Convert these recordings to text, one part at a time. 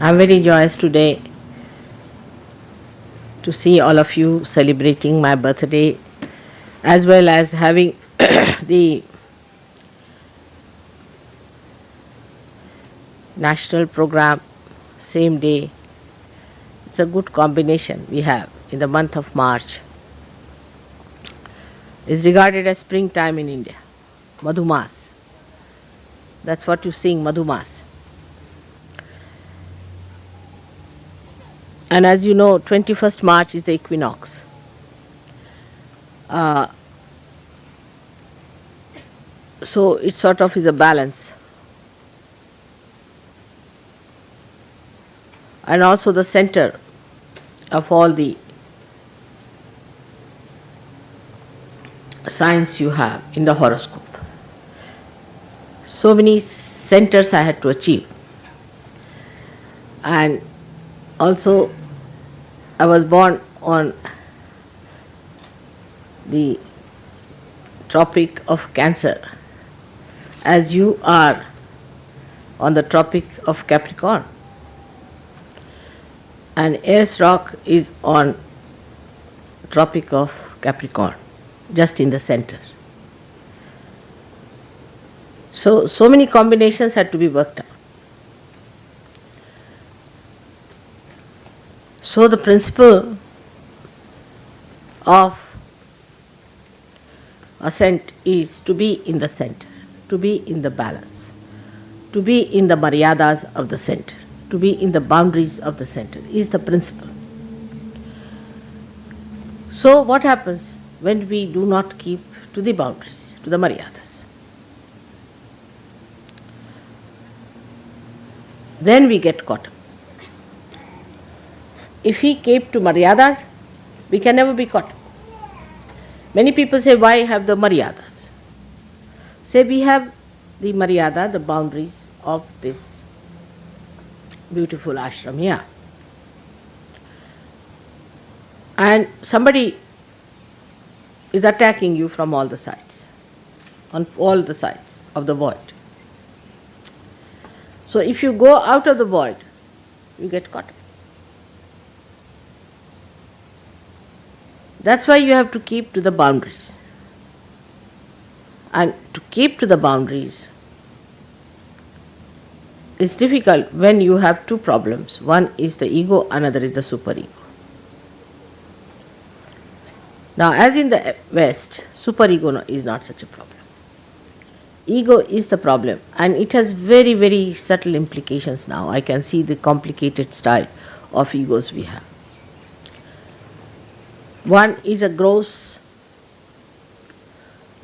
I'm very joyous today to see all of you celebrating my birthday as well as having the national program same day. It's a good combination we have in the month of March. It's regarded as springtime in India, Madhumas. That's what you sing, Madhumas. And as you know, 21st March is the equinox. So it sort of is a balance. And also the center of all the signs you have in the horoscope. So many centers I had to achieve. And also I was born on the Tropic of Cancer, as you are on the Tropic of Capricorn. And Aries rock is on Tropic of Capricorn, just in the center. So many combinations had to be worked out. So the principle of ascent is to be in the center, to be in the balance, to be in the maryadas of the center, to be in the boundaries of the center is the principle. So what happens when we do not keep to the boundaries, to the maryadas? Then we get caught up. If we keep to maryadas, we can never be caught up. Many people say, why have the maryadas? Say, we have the maryada, the boundaries of this beautiful ashram here. And somebody is attacking you from all the sides, on all the sides of the void. So if you go out of the void, you get caught up. That's why you have to keep to the boundaries. And to keep to the boundaries is difficult when you have two problems. One is the ego, another is the superego. Now, as in the West, superego is not such a problem. Ego is the problem, and it has very, very subtle implications now. I can see the complicated style of egos we have. One is a gross,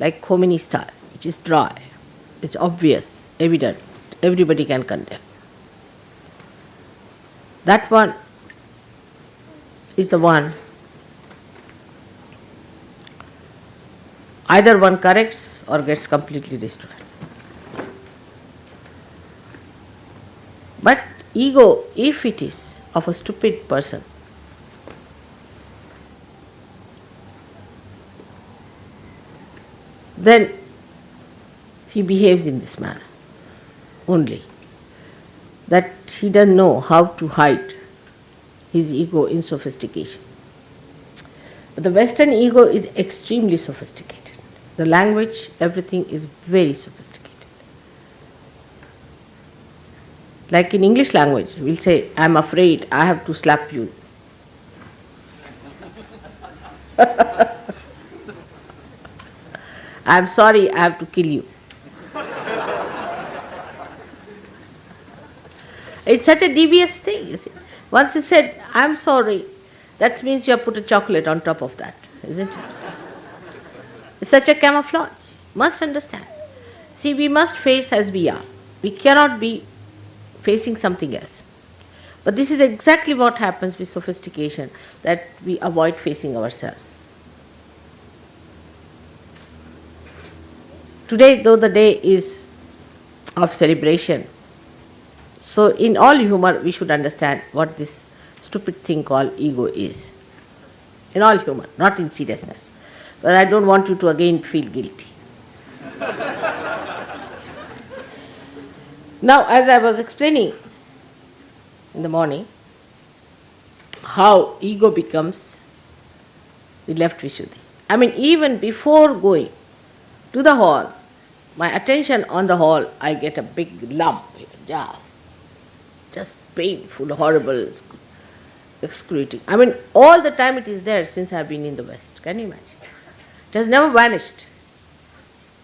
like Khomeini style, which is dry, it's obvious, evident, everybody can condemn. That one is the one, either one corrects or gets completely destroyed. But ego, if it is of a stupid person, then he behaves in this manner only, that he doesn't know how to hide his ego in sophistication. But the Western ego is extremely sophisticated. The language, everything is very sophisticated. Like in English language, we'll say, I'm afraid I have to slap you. I'm sorry, I have to kill you. It's such a devious thing, you see. Once you said, I'm sorry, that means you have put a chocolate on top of that, isn't it? It's such a camouflage. Must understand. See, we must face as we are. We cannot be facing something else. But this is exactly what happens with sophistication, that we avoid facing ourselves. Today, though the day is of celebration, so in all humor we should understand what this stupid thing called ego is. In all humor, not in seriousness. But I don't want you to again feel guilty. Now, as I was explaining, in the morning, how ego becomes the left Vishuddhi. I mean, even before going to the hall, my attention on the hall, I get a big lump, just painful, horrible, excruciating. I mean, all the time it is there since I have been in the West. Can you imagine? It has never vanished.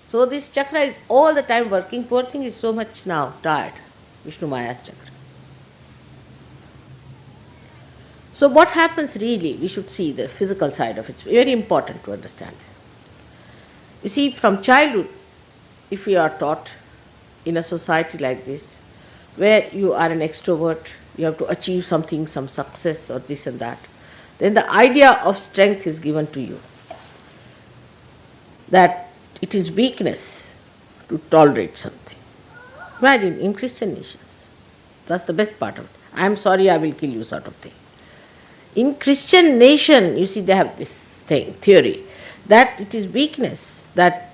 So this chakra is all the time working. Poor thing is so much now tired. Vishnu Maya's chakra. So what happens really, we should see the physical side of it. It's very important to understand. You see, from childhood, if we are taught in a society like this, where you are an extrovert, you have to achieve something, some success or this and that, then the idea of strength is given to you. That it is weakness to tolerate something. Imagine in Christian nations, that's the best part of it. I am sorry, I will kill you sort of thing. In Christian nation, you see, they have this theory, that it is weakness, that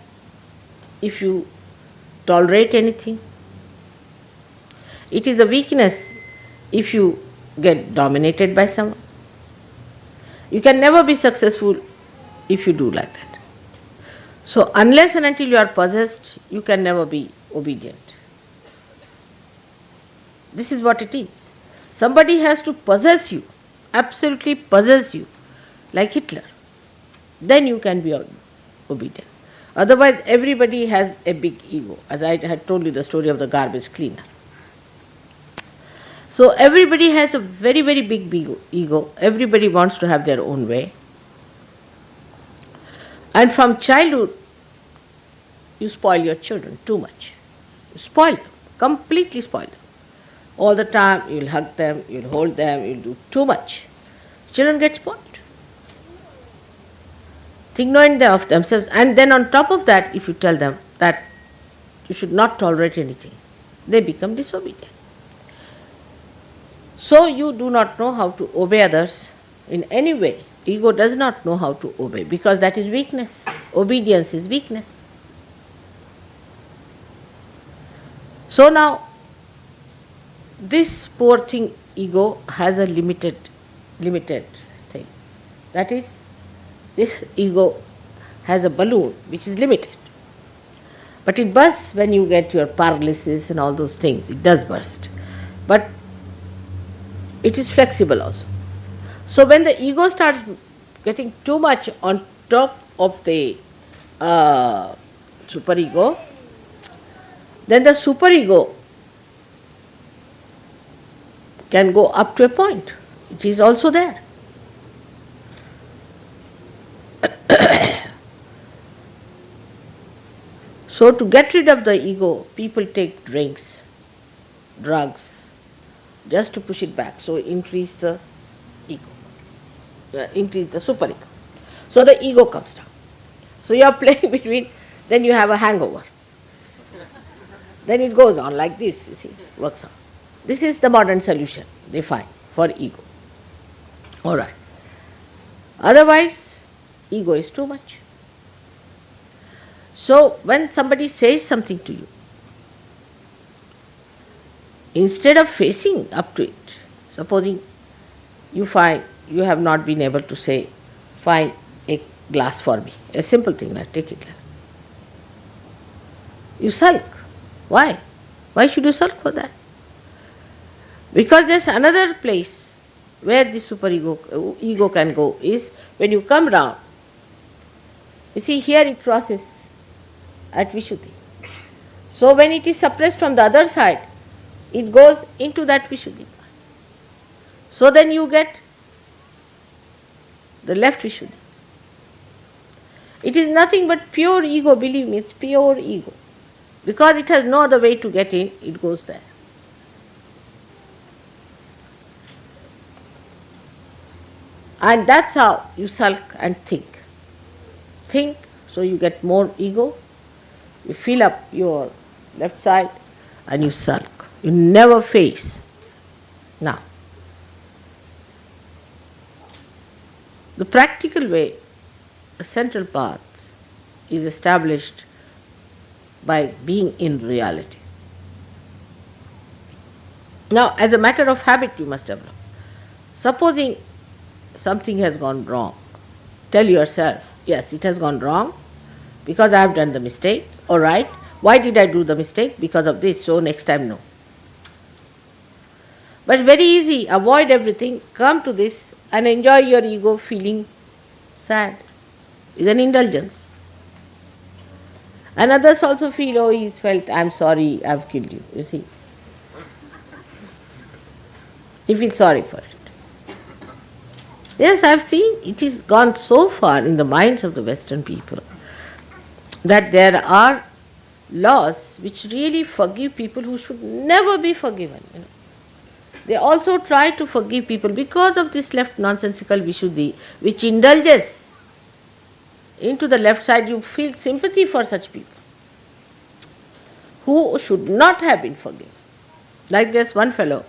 if you tolerate anything, it is a weakness if you get dominated by someone. You can never be successful if you do like that. So unless and until you are possessed, you can never be obedient. This is what it is. Somebody has to possess you, absolutely possess you, like Hitler. Then you can be obedient. Otherwise, everybody has a big ego. As I had told you the story of the garbage cleaner. So everybody has a very, very big ego. Everybody wants to have their own way. And from childhood, you spoil your children too much. You spoil them, completely spoil them. All the time, you'll hug them, you'll hold them, you'll do too much. Children get spoiled. Ignorant of themselves. And then on top of that, if you tell them that you should not tolerate anything, they become disobedient. So you do not know how to obey others in any way. Ego does not know how to obey because that is weakness. Obedience is weakness. So now, this poor thing, ego, has a limited thing. That is, this ego has a balloon which is limited. But it bursts when you get your paralysis and all those things. It does burst. But it is flexible also. So when the ego starts getting too much on top of the superego, then the superego can go up to a point. It is also there. So to get rid of the ego, people take drinks, drugs, just to push it back. So increase the ego, increase the superego. So the ego comes down. So you are playing between, then you have a hangover. Then it goes on like this, you see, works on. This is the modern solution they find for ego. All right. Otherwise, ego is too much. So when somebody says something to you, instead of facing up to it, supposing you find you have not been able to say, find a glass for me, a simple thing, like take it. You sulk. Why? Why should you sulk for that? Because there's another place where the ego can go is when you come round. You see, here it crosses at Vishuddhi. So when it is suppressed from the other side, it goes into that Vishuddhi. So then you get the left Vishuddhi. It is nothing but pure ego, believe me, it's pure ego. Because it has no other way to get in, it goes there. And that's how you sulk and think. Think, so you get more ego, you fill up your left side and you sulk. You never face. Now, the practical way, a central path, is established by being in reality. Now, as a matter of habit, you must develop. Supposing something has gone wrong, tell yourself, yes, it has gone wrong because I have done the mistake. All right, why did I do the mistake? Because of this, so next time no. But very easy, avoid everything, come to this and enjoy your ego feeling sad. It's an indulgence. And others also feel, oh, he's felt, I'm sorry, I've killed you, you see. He feels sorry for it. Yes, I've seen it is gone so far in the minds of the Western people that there are laws which really forgive people who should never be forgiven. They also try to forgive people because of this left nonsensical Vishuddhi, which indulges into the left side. You feel sympathy for such people who should not have been forgiven. Like this one fellow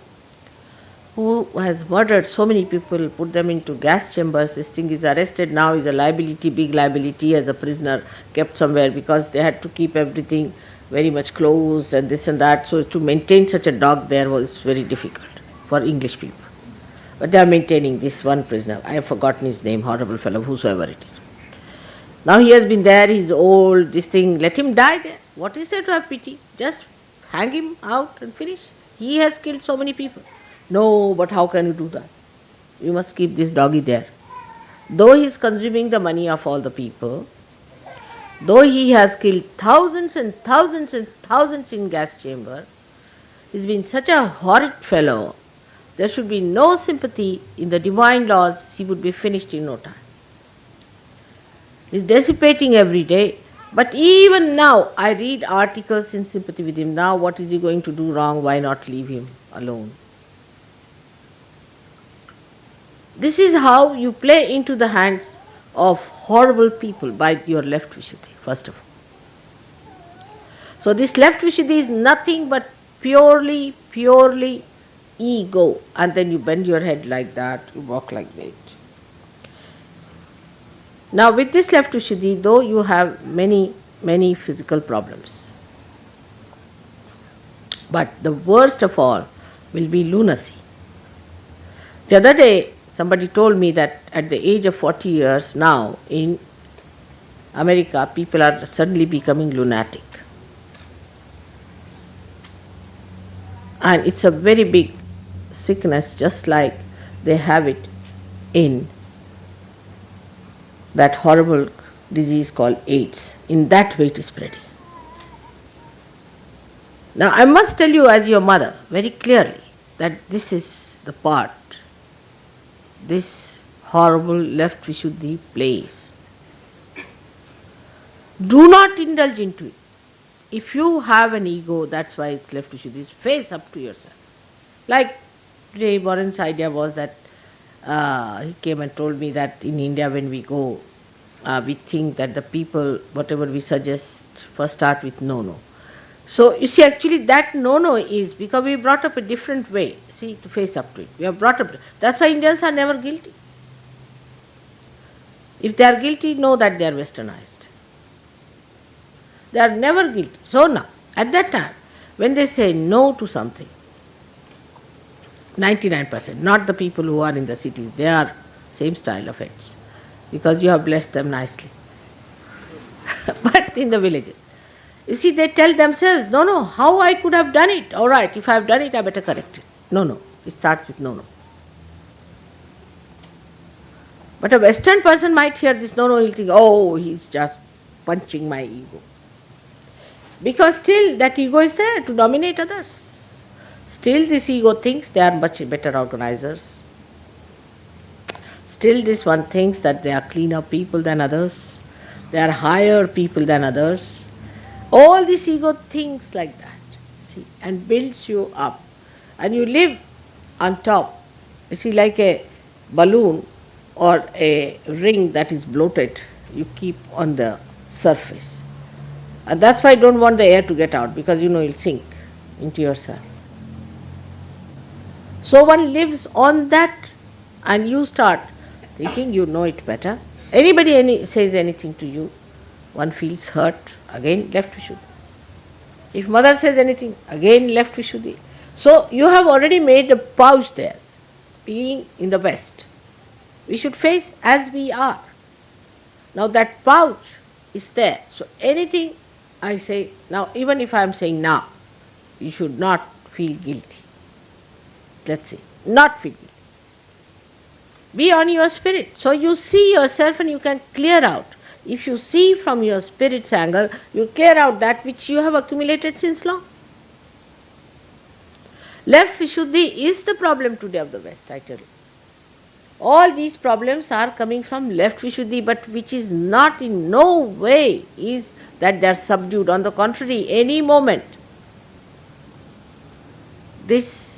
who has murdered so many people, put them into gas chambers. This thing is arrested now, is a liability, big liability, as a prisoner kept somewhere because they had to keep everything very much closed and this and that. So to maintain such a dog there was very difficult for English people. But they are maintaining this one prisoner. I have forgotten his name, horrible fellow, whosoever it is. Now he has been there, he's old, this thing, let him die there. What is there to have pity? Just hang him out and finish. He has killed so many people. No, but how can you do that? You must keep this doggy there. Though he is consuming the money of all the people, though he has killed thousands and thousands and thousands in gas chamber, he's been such a horrid fellow, there should be no sympathy in the divine laws, he would be finished in no time. He's dissipating every day, but even now I read articles in sympathy with him. Now what is he going to do wrong? Why not leave him alone? This is how you play into the hands of horrible people by your left Vishuddhi, first of all. So this left Vishuddhi is nothing but purely ego. And then you bend your head like that, you walk like that. Now with this left Vishuddhi, though you have many physical problems, but the worst of all will be lunacy. The other day, somebody told me that at the age of 40 years now in America, people are suddenly becoming lunatic. And it's a very big sickness, just like they have it in that horrible disease called AIDS. In that way it is spreading. Now I must tell you as your mother very clearly that this is the part this horrible left Vishuddhi plays. Do not indulge into it. If you have an ego, that's why it's left Vishuddhi, face up to yourself. Like today Warren's idea was that he came and told me that in India when we go, we think that the people, whatever we suggest, first start with no. So you see, actually that no is because we brought up a different way, see, to face up to it. We are brought up. That's why Indians are never guilty. If they are guilty, know that they are westernized. They are never guilty. So now, at that time, when they say no to something, 99%, not the people who are in the cities, they are same style of heads, because you have blessed them nicely. But in the villages, you see, they tell themselves, no, how I could have done it? All right, if I have done it, I better correct it. No, it starts with no. But a Western person might hear this no, he'll think, oh, he's just punching my ego. Because still that ego is there to dominate others. Still this ego thinks they are much better organizers. Still this one thinks that they are cleaner people than others. They are higher people than others. All this ego thinks like that, see, and builds you up. And you live on top, you see, like a balloon or a ring that is bloated, you keep on the surface. And that's why I don't want the air to get out, because you'll sink into yourself. So one lives on that, and you start thinking you know it better. Anybody says anything to you, one feels hurt, again left Vishuddhi. If mother says anything, again left Vishuddhi. So you have already made a pouch there, being in the West. We should face as we are. Now that pouch is there. So anything I say, now even if I am saying now, you should not feel guilty. Let's say, not feel guilty. Be on your spirit. So you see yourself and you can clear out. If you see from your spirit's angle, you clear out that which you have accumulated since long. Left Vishuddhi is the problem today of the West, I tell you. All these problems are coming from left Vishuddhi, but which is not in no way is that they are subdued. On the contrary, any moment, this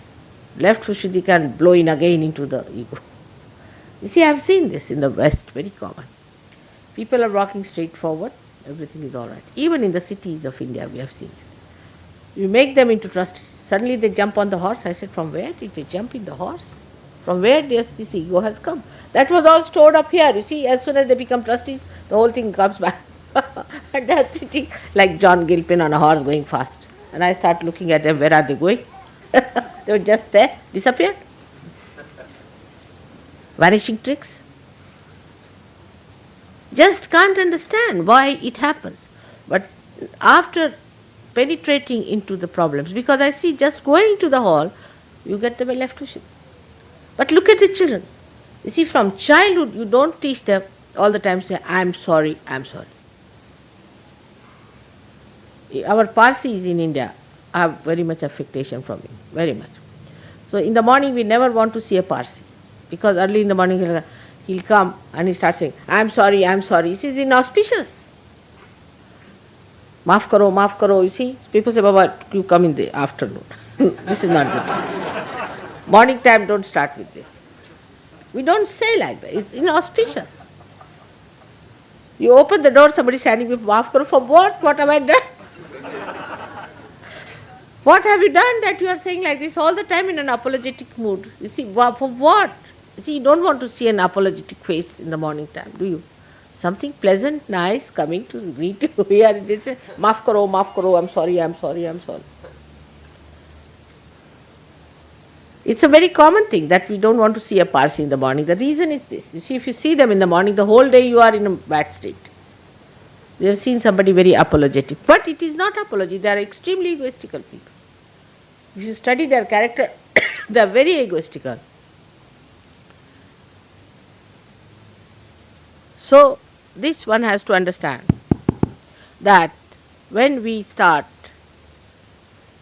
left Vishuddhi can blow in again into the ego. You see, I have seen this in the West, very common. People are walking straight forward, everything is all right. Even in the cities of India, we have seen it. You make them into trustees. Suddenly they jump on the horse. I said, from where did they jump in the horse? From where this ego has come? That was all stored up here. You see, as soon as they become trustees, the whole thing comes back. And they are sitting like John Gilpin on a horse going fast. And I start looking at them, where are they going? They were just there, disappeared. Vanishing tricks. Just can't understand why it happens. But after penetrating into the problems, because I see just going to the hall, you get the left Vishuddhi. But look at the children. You see, from childhood, you don't teach them all the time say, I'm sorry, I'm sorry. Our Parsis in India have very much affectation from him, very much. So in the morning, we never want to see a Parsi, because early in the morning, he'll come and he starts saying, I'm sorry, I'm sorry. This is inauspicious. Maaf karo, you see. People say, Baba, you come in the afternoon. This is not the time. Morning time, don't start with this. We don't say like that. It's inauspicious. You open the door, somebody standing with maaf karo, for what? What have I done? What have you done that you are saying like this all the time in an apologetic mood? You see, for what? You see, you don't want to see an apologetic face in the morning time, do you? Something pleasant, nice, coming to greet you here. They say, maaf karo, I'm sorry, I'm sorry, I'm sorry. It's a very common thing that we don't want to see a Parsi in the morning. The reason is this. You see, if you see them in the morning, the whole day you are in a bad state. We have seen somebody very apologetic. But it is not apology. They are extremely egoistical people. If you study their character, they are very egoistical. So, this one has to understand that when we start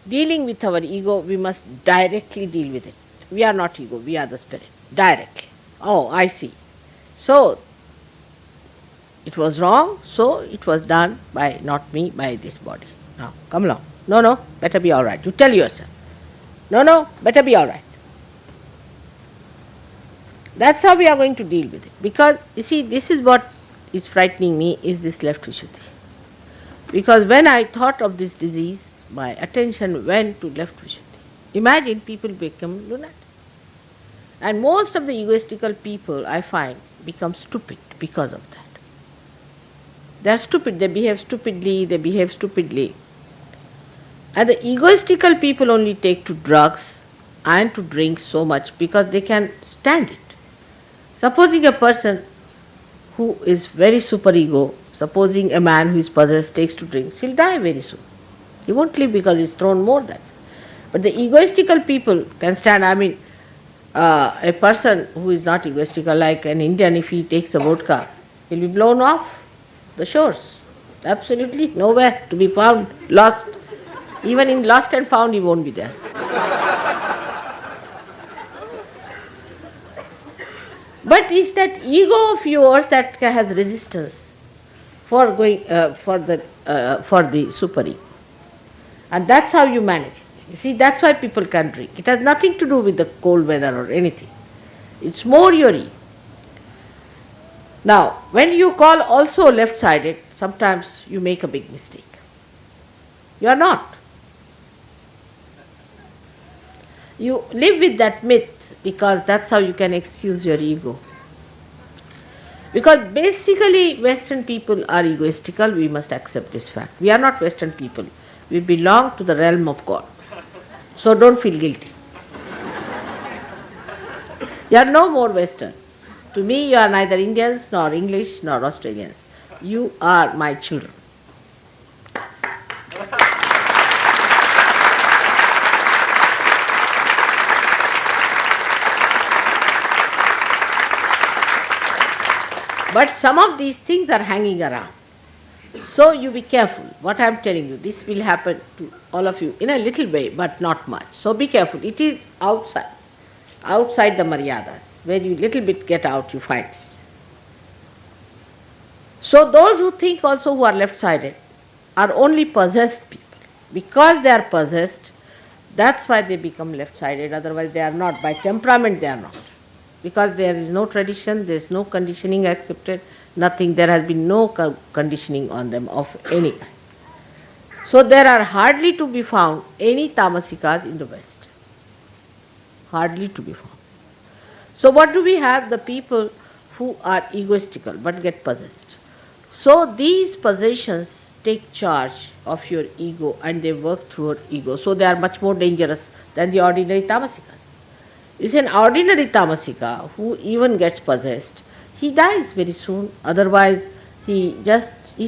dealing with our ego, we must directly deal with it. We are not ego, we are the spirit. Directly. Oh, I see. So, it was wrong, so it was done by not me, by this body. Now, come along. No, better be all right. You tell yourself. No, better be all right. That's how we are going to deal with it. Because, you see, this is what is frightening me, is this left Vishuddhi. Because when I thought of this disease, my attention went to left Vishuddhi. Imagine people become lunatic. And most of the egoistical people, I find, become stupid because of that. They are stupid, they behave stupidly. And the egoistical people only take to drugs and to drink so much because they can stand it. Supposing a person who is very superego, supposing a man who is possessed takes to drinks, he'll die very soon. He won't live because he's thrown more, that's it. But the egoistical people can stand. A person who is not egoistical, like an Indian, if he takes a vodka, he'll be blown off the shores. Absolutely nowhere to be found, lost. Even in lost and found, he won't be there. But it's that ego of yours that has resistance for going for the superego, and that's how you manage it. You see, that's why people can drink. It has nothing to do with the cold weather or anything. It's more your ego. Now, when you call also left-sided, sometimes you make a big mistake. You are not. You live with that myth because that's how you can excuse your ego. Because basically Western people are egoistical, we must accept this fact. We are not Western people. We belong to the realm of God. So don't feel guilty. You are no more Western. To me, you are neither Indians, nor English, nor Australians. You are my children. But some of these things are hanging around. So you be careful. What I am telling you, this will happen to all of you in a little way, but not much. So be careful. It is outside the maryadas. Where you little bit get out, you find this. So those who think also who are left-sided are only possessed people. Because they are possessed, that's why they become left-sided. Otherwise they are not. By temperament they are not. Because there is no tradition, there is no conditioning accepted, nothing. There has been no conditioning on them of any kind. So there are hardly to be found any tamasikas in the West. Hardly to be found. So what do we have? The people who are egoistical but get possessed. So these possessions take charge of your ego and they work through your ego. So they are much more dangerous than the ordinary tamasikas. Is an ordinary tamasika who even gets possessed, he dies very soon. Otherwise, he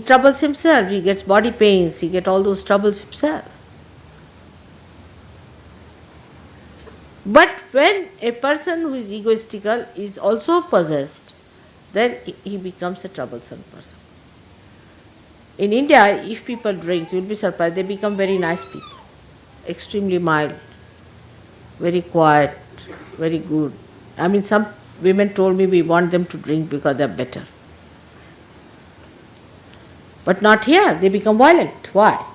troubles himself. He gets body pains. He gets all those troubles himself. But when a person who is egoistical is also possessed, then he becomes a troublesome person. In India, if people drink, you will be surprised, they become very nice people, extremely mild, very quiet, very good. I mean, some women told me we want them to drink because they are better. But not here, they become violent. Why?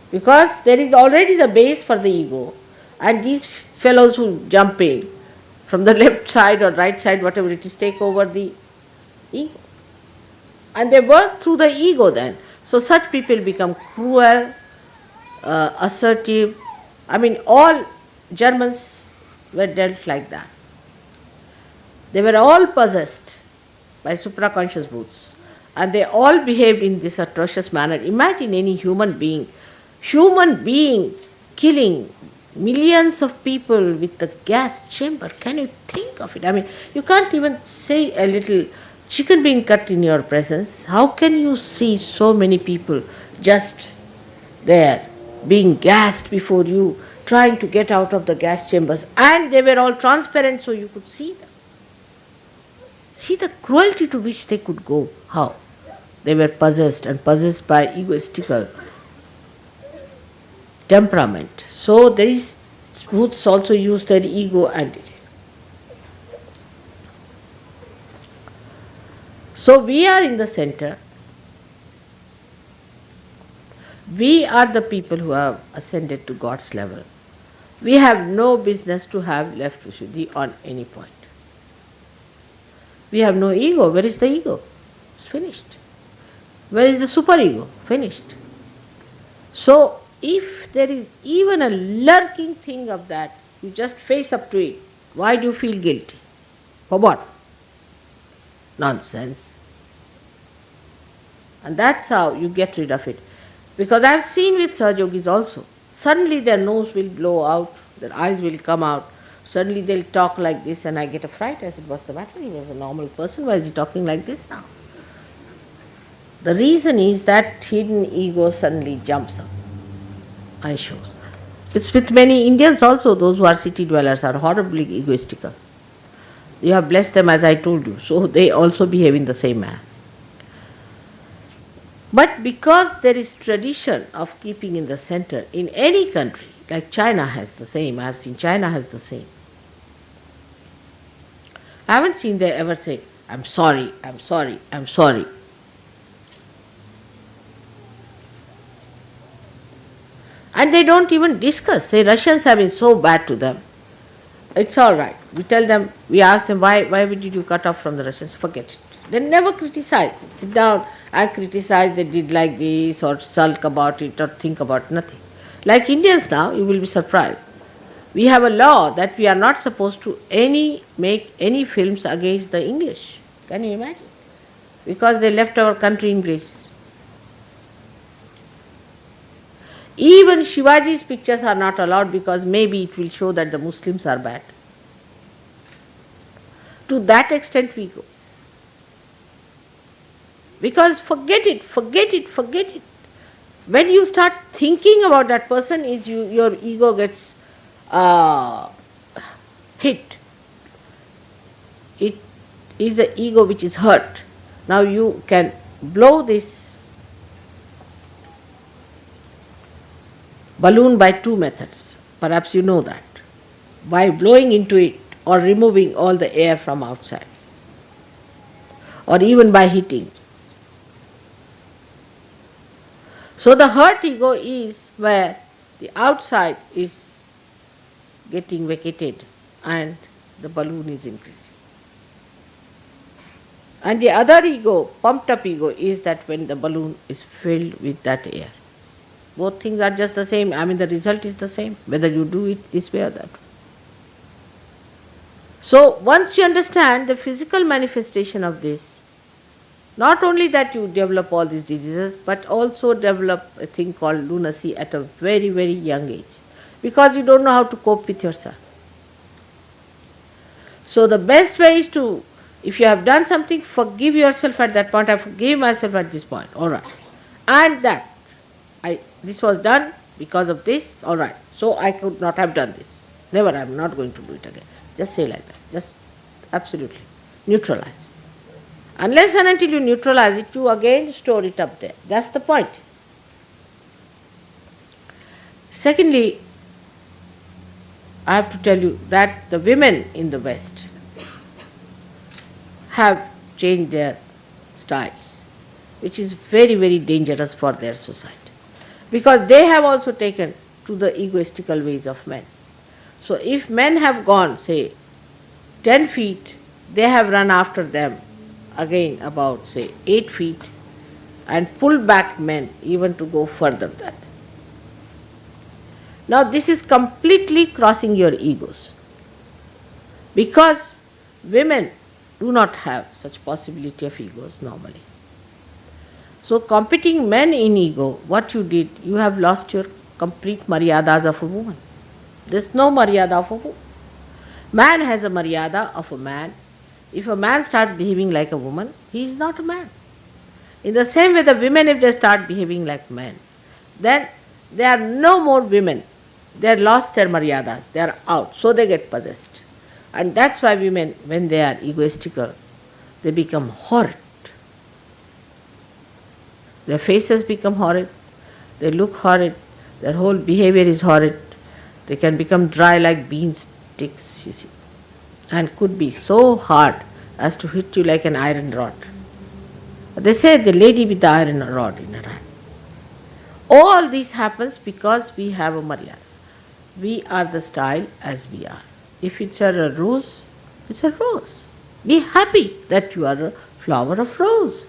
Because there is already the base for the ego, and these fellows who jump in from the left side or right side, whatever it is, take over the ego. And they work through the ego then. So such people become cruel, assertive. I mean, all Germans were dealt like that. They were all possessed by supraconscious brutes, and they all behaved in this atrocious manner. Imagine any human being killing millions of people with the gas chamber. Can you think of it? I mean, you can't even say a little chicken being cut in your presence. How can you see so many people just there being gassed before you, trying to get out of the gas chambers, and they were all transparent so you could see them. See the cruelty to which they could go. How? They were possessed, and possessed by egoistical temperament. So these Bhuts also use their ego and did it. So we are in the center. We are the people who have ascended to God's level. We have no business to have left Vishuddhi on any point. We have no ego. Where is the ego? It's finished. Where is the superego? Finished. So if there is even a lurking thing of that, you just face up to it. Why do you feel guilty? For what? Nonsense. And that's how you get rid of it. Because I have seen with Sahaja Yogis also, suddenly their nose will blow out, their eyes will come out, suddenly they'll talk like this, and I get a fright. I said, what's the matter? He was a normal person, why is he talking like this now? The reason is that hidden ego suddenly jumps up and shows. It's with many Indians also, those who are city dwellers are horribly egoistical. You have blessed them as I told you, so they also behave in the same manner. But because there is tradition of keeping in the center in any country, like China has the same, I have seen China has the same. I haven't seen they ever say, I'm sorry, I'm sorry, I'm sorry. And they don't even discuss. Say Russians have been so bad to them. It's all right. We tell them, we ask them, why did you cut off from the Russians? Forget it. They never criticize. Sit down and criticize they did like this, or sulk about it, or think about nothing. Like Indians now, you will be surprised. We have a law that we are not supposed to make any films against the English. Can you imagine? Because they left our country in Greece. Even Shivaji's pictures are not allowed because maybe it will show that the Muslims are bad. To that extent we go. Because forget it. When you start thinking about that person, your ego gets hit. It is the ego which is hurt. Now you can blow this balloon by two methods. Perhaps you know that. By blowing into it or removing all the air from outside. Or even by hitting. So the hurt ego is where the outside is getting vacated and the balloon is increasing. And the other ego, pumped up ego, is that when the balloon is filled with that air. Both things are just the same. The result is the same, whether you do it this way or that way. So once you understand the physical manifestation of this, not only that you develop all these diseases, but also develop a thing called lunacy at a very, very young age, because you don't know how to cope with yourself. So the best way is to, if you have done something, forgive yourself at that point. I forgive myself at this point, all right. And that, this was done because of this, all right. So I could not have done this. Never, I am not going to do it again. Just say like that. Just absolutely neutralize. Unless and until you neutralize it, you again store it up there. That's the point. Secondly, I have to tell you that the women in the West have changed their styles, which is very, very dangerous for their society. Because they have also taken to the egoistical ways of men. So if men have gone, say, 10 feet, they have run after them again about, say, 8 feet and pulled back men even to go further than that. Now this is completely crossing your egos, because women do not have such possibility of egos normally. So competing men in ego, what you did, you have lost your complete maryadas of a woman. There's no maryada of a woman. Man has a maryada of a man. If a man starts behaving like a woman, he is not a man. In the same way, the women, if they start behaving like men, then they are no more women. They have lost their maryadas, they are out, so they get possessed. And that's why women, when they are egoistical, they become horrid. Their faces become horrid, they look horrid, their whole behavior is horrid. They can become dry like bean sticks, you see, and could be so hard as to hit you like an iron rod. They say the lady with the iron rod in her hand. All this happens because we have a maryada. We are the style as we are. If it's a rose, it's a rose. Be happy that you are a flower of rose.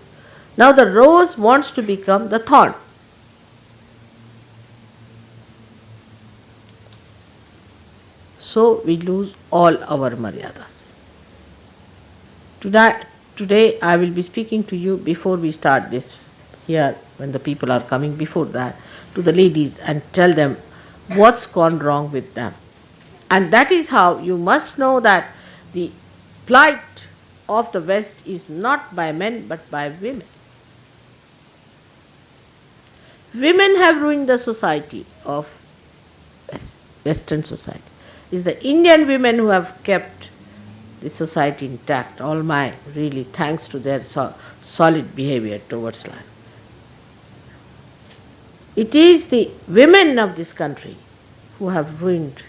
Now the rose wants to become the thorn. So we lose all our maryadas. Today I will be speaking to you before we start this here, when the people are coming, before that, to the ladies and tell them what's gone wrong with them. And that is how you must know that the plight of the West is not by men but by women. Women have ruined the society of Western society. It is the Indian women who have kept the society intact. All my really thanks to their solid behavior towards life. It is the women of this country who have ruined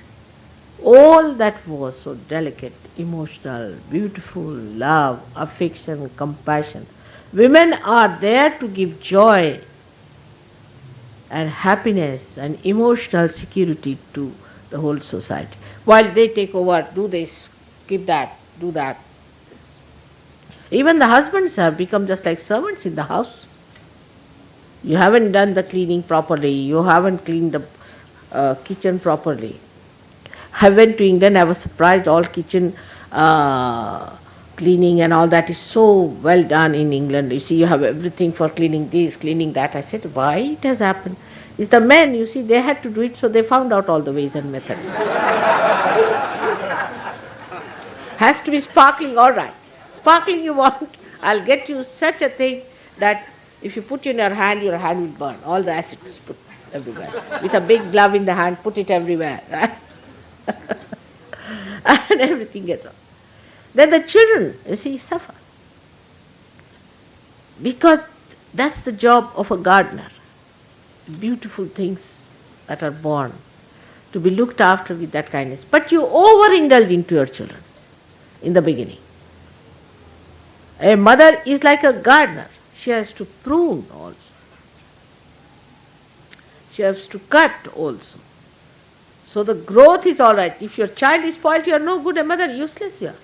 all that was so delicate, emotional, beautiful, love, affection, compassion. Women are there to give joy and happiness and emotional security to the whole society. While they take over, do this, skip that, do that. Even the husbands have become just like servants in the house. You haven't done the cleaning properly, you haven't cleaned the kitchen properly. I went to England, I was surprised, all kitchen cleaning and all that is so well done in England. You see, you have everything for cleaning this, cleaning that. I said, why it has happened? It's the men, you see, they had to do it, so they found out all the ways and methods. Has to be sparkling, all right. Sparkling you want, I'll get you such a thing that if you put in your hand will burn. All the acid is put everywhere. With a big glove in the hand, put it everywhere, right? And everything gets on. Then the children, you see, suffer. Because that's the job of a gardener. Beautiful things that are born to be looked after with that kindness. But you overindulge into your children in the beginning. A mother is like a gardener. She has to prune also. She has to cut also. So the growth is all right. If your child is spoiled, you are no good a mother, useless you are.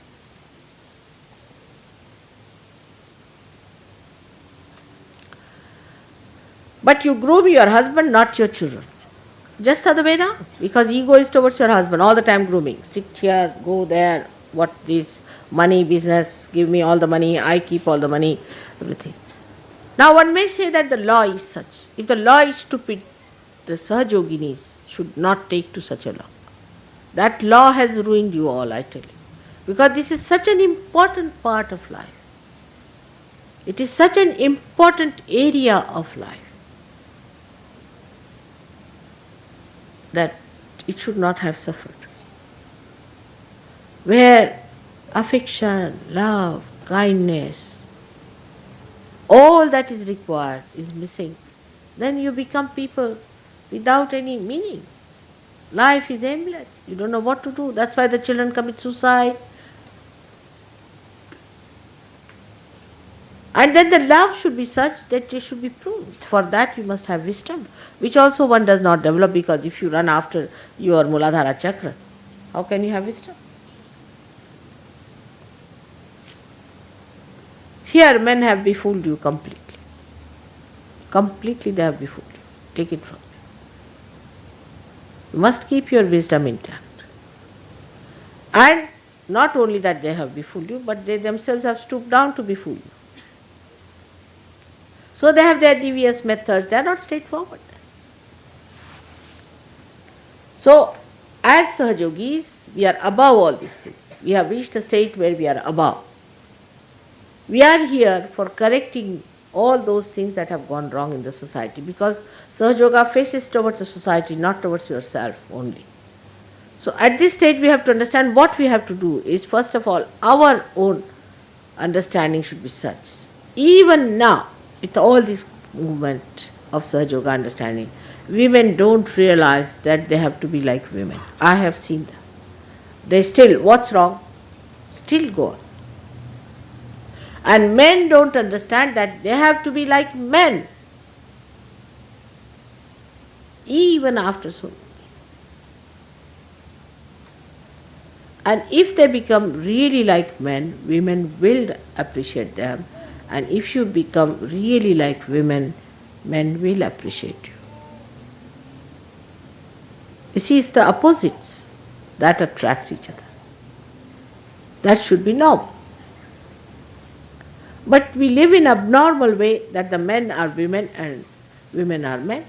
But you groom your husband, not your children. Just the other way around. Because ego is towards your husband, all the time grooming. Sit here, go there, what this, money, business, give me all the money, I keep all the money, everything. Now one may say that the law is such. If the law is stupid, the Sahajoginis should not take to such a law. That law has ruined you all, I tell you. Because this is such an important part of life. It is such an important area of life that it should not have suffered. Where affection, love, kindness, all that is required is missing, then you become people without any meaning. Life is aimless. You don't know what to do. That's why the children commit suicide. And then the love should be such that it should be pruned. For that you must have wisdom, which also one does not develop, because if you run after your Muladhara chakra, how can you have wisdom? Here men have befooled you completely. Completely they have befooled you. Take it from me. You must keep your wisdom intact. And not only that they have befooled you, but they themselves have stooped down to befool you. So they have their devious methods, they are not straightforward. So, as Sahajogis, we are above all these things. We have reached a state where we are above. We are here for correcting all those things that have gone wrong in the society, because Sahajoga faces towards the society, not towards yourself only. So at this stage we have to understand what we have to do is, first of all, our own understanding should be such. Even now, with all this movement of Sahajoga understanding, women don't realize that they have to be like women. I have seen them. They still, what's wrong? Still go on. And men don't understand that they have to be like men, even after so many. And if they become really like men, women will appreciate them. And if you become really like women, men will appreciate you. You see, it's the opposites that attracts each other. That should be normal. But we live in abnormal way that the men are women and women are men.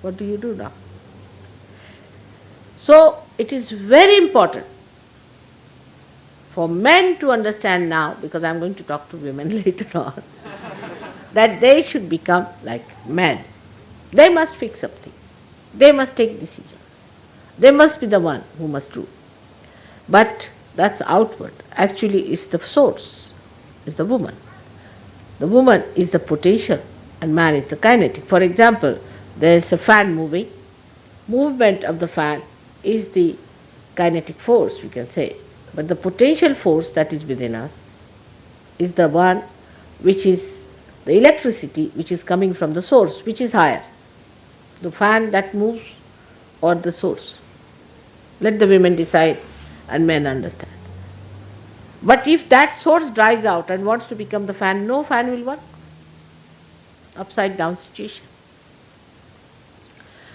What do you do now? So it is very important for men to understand now, because I am going to talk to women later on, that they should become like men. They must fix up things. They must take decisions. They must be the one who must rule. But that's outward. Actually, it's the source. Is the woman. The woman is the potential and man is the kinetic. For example, there is a fan moving. Movement of the fan is the kinetic force, we can say. But the potential force that is within us is the one which is the electricity which is coming from the source, which is higher. The fan that moves or the source. Let the women decide and men understand. But if that source dries out and wants to become the fan, no fan will work. Upside down situation.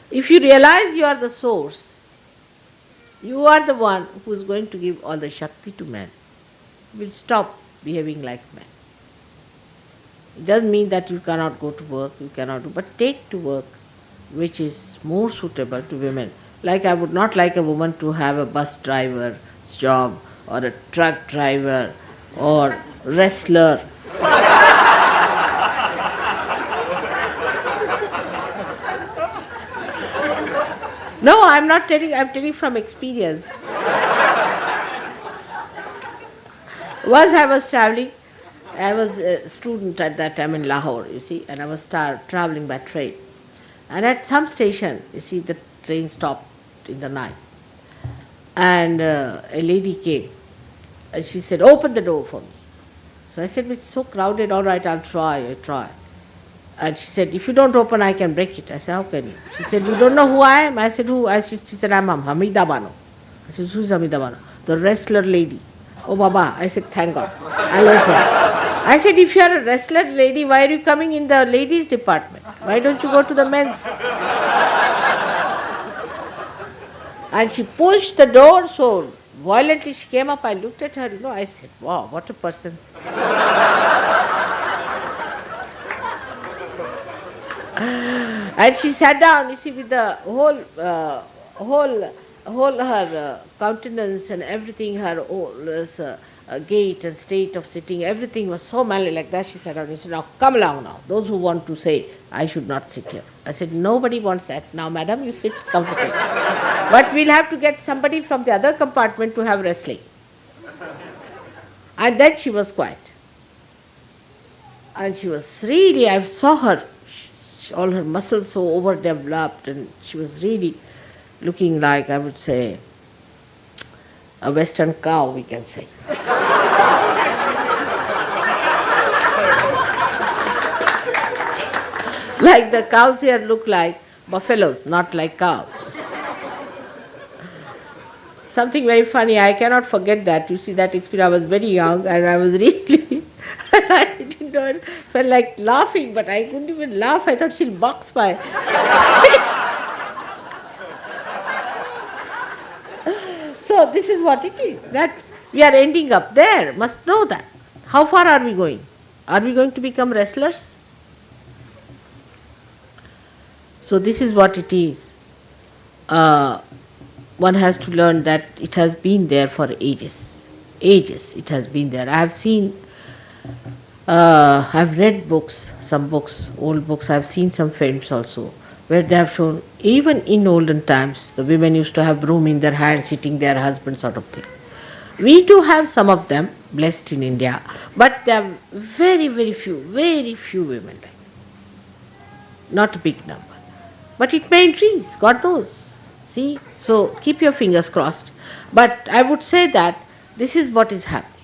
If you realize you are the source, you are the one who is going to give all the Shakti to man, will stop behaving like men. It doesn't mean that you cannot go to work, you cannot do, but take to work which is more suitable to women. Like I would not like a woman to have a bus driver's job or a truck driver or wrestler. No, I'm not telling, I'm telling from experience. Once I was traveling, I was a student at that time in Lahore, you see, and I was traveling by train. And at some station, you see, the train stopped in the night. And a lady came. And she said, open the door for me. So I said, it's so crowded, all right, I'll try. And she said, if you don't open, I can break it. I said, how can you? She said, you don't know who I am? I said, who? She said, I'm Hamida Bano. I said, who's Hamida Bano? The wrestler lady. Oh, Baba. I said, thank God. I'll open. I said, if you are a wrestler lady, why are you coming in the ladies' department? Why don't you go to the men's? And she pushed the door so violently. She came up, I looked at her, I said, wow, what a person. And she sat down, with the whole her countenance and everything, her gait and state of sitting, everything was so manly like that. She sat down and said, now come along now. Those who want to say, I should not sit here. I said, nobody wants that. Now, madam, you sit comfortably. But we'll have to get somebody from the other compartment to have wrestling. And then she was quiet. And she was really, I saw her, all her muscles so overdeveloped, and she was really looking like, I would say, a western cow, we can say. Like the cows here look like buffaloes, not like cows. Something very funny, I cannot forget that. You see, that experience, I was very young and I was really, I didn't know, felt like laughing, but I couldn't even laugh. I thought she'll box my... So this is what it is, that we are ending up there, must know that. How far are we going? Are we going to become wrestlers? So this is what it is. One has to learn that it has been there for ages. Ages it has been there. I have seen, I've read books, some books, old books, I've seen some films also, where they have shown, even in olden times, the women used to have broom in their hand, sitting their husband sort of thing. We do have some of them, blessed in India, but there are very, very few women like that. Not a big number. But it may increase, God knows. See? So keep your fingers crossed. But I would say that this is what is happening.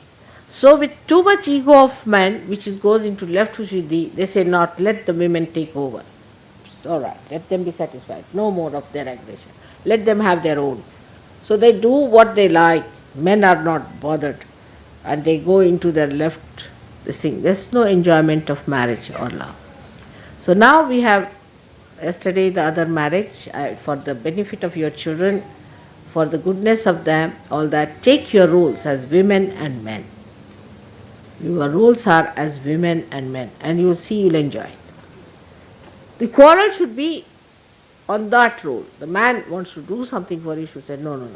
So with too much ego of men, which goes into left Shuddhi, they say not, let the women take over. It's all right, let them be satisfied. No more of their aggression. Let them have their own. So they do what they like. Men are not bothered. And they go into their left, this thing. There's no enjoyment of marriage or love. So now we have yesterday the other marriage, for the benefit of your children, for the goodness of them, all that. Take your roles as women and men. Your roles are as women and men, and you will see you'll enjoy it. The quarrel should be on that role. The man wants to do something for you, should say, no.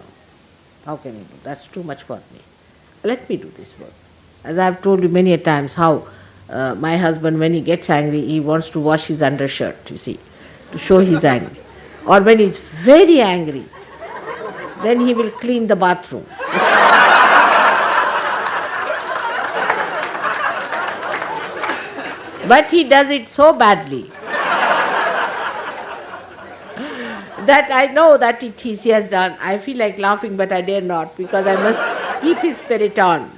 How can you do? That's too much for me. Let me do this work. As I have told you many a times how my husband, when he gets angry, he wants to wash his undershirt, you see, to show he's angry. Or when he's very angry, then he will clean the bathroom. But he does it so badly that I know that he has done. I feel like laughing, but I dare not, because I must keep his spirit on.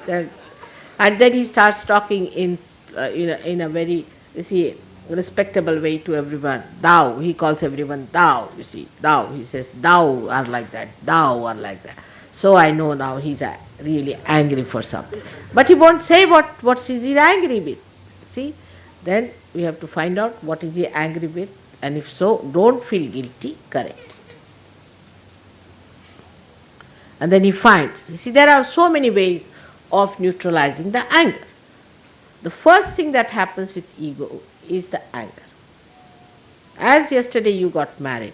And then he starts talking in a very, you see, respectable way to everyone. Thou, he calls everyone thou, you see, thou. He says, thou are like that, thou are like that. So I know now he's really angry for something. But he won't say what is he angry with. See, then we have to find out what is he angry with, and if so, don't feel guilty, correct. And then he finds, you see, there are so many ways of neutralizing the anger. The first thing that happens with ego is the anger. As yesterday you got married,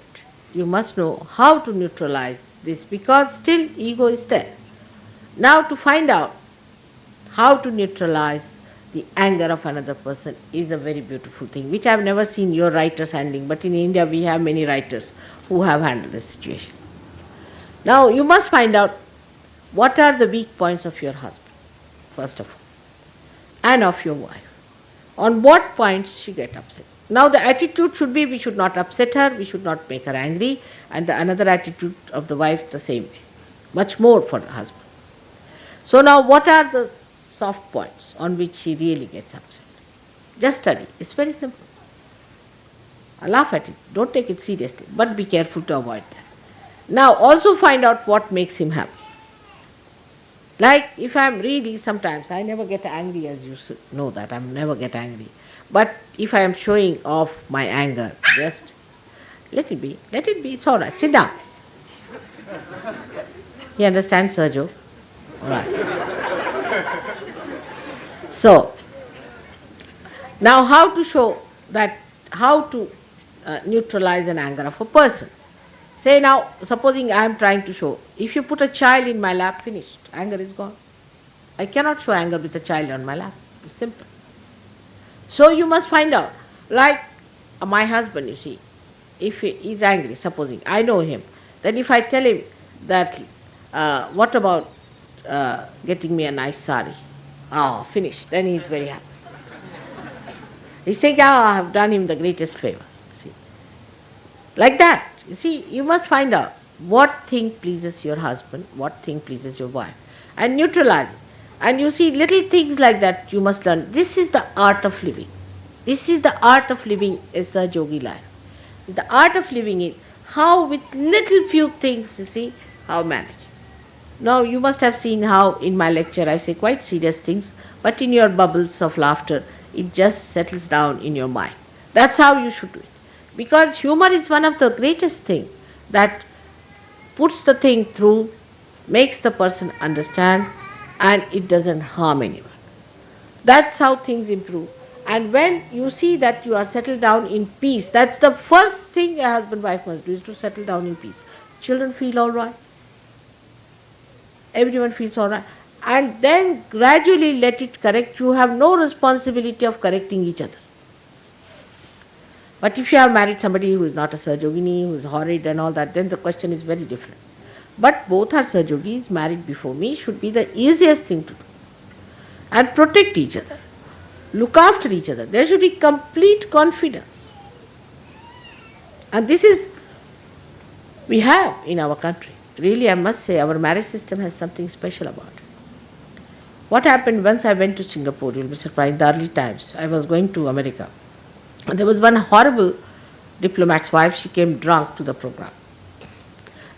you must know how to neutralize this because still ego is there. Now to find out how to neutralize the anger of another person is a very beautiful thing, which I have never seen your writers handling, but in India we have many writers who have handled this situation. Now you must find out what are the weak points of your husband, first of all, and of your wife. On what points she get upset. Now the attitude should be we should not upset her, we should not make her angry, and the another attitude of the wife the same way, much more for the husband. So now what are the soft points on which he really gets upset? Just study, it's very simple. I laugh at it, don't take it seriously, but be careful to avoid that. Now also find out what makes him happy. Like if I am really, sometimes I never get angry, as you know that, I never get angry. But if I am showing off my anger, just let it be, it's all right, sit down. You understand, Sergio? All right. So, now how to show that, how to neutralize an anger of a person. Say now, supposing I am trying to show, if you put a child in my lap, finished, anger is gone. I cannot show anger with a child on my lap, it's simple. So you must find out, like my husband, you see, if he is angry, supposing, I know him, then if I tell him that, what about getting me a nice sari? Oh, finished, then he is very happy. He's saying, I have done him the greatest favor, see. Like that, you see, you must find out what thing pleases your husband, what thing pleases your wife, and neutralize it. And you see, little things like that you must learn. This is the art of living. This is the art of living as a yogi life. The art of living is how with little few things, you see, how manage. Now you must have seen how in my lecture I say quite serious things, but in your bubbles of laughter, it just settles down in your mind. That's how you should do it. Because humor is one of the greatest things that puts the thing through, makes the person understand, and it doesn't harm anyone. That's how things improve. And when you see that you are settled down in peace, that's the first thing a husband-wife must do, is to settle down in peace. Children feel all right. Everyone feels all right. And then gradually let it correct. You have no responsibility of correcting each other. But if you have married somebody who is not a Sahajogini, who is horrid and all that, then the question is very different. But both are Sahajogis, married before me, should be the easiest thing to do. And protect each other. Look after each other. There should be complete confidence. And this is, we have in our country. Really, I must say, our marriage system has something special about it. What happened once I went to Singapore, you'll be surprised, in the early times, I was going to America. And there was one horrible diplomat's wife, she came drunk to the program.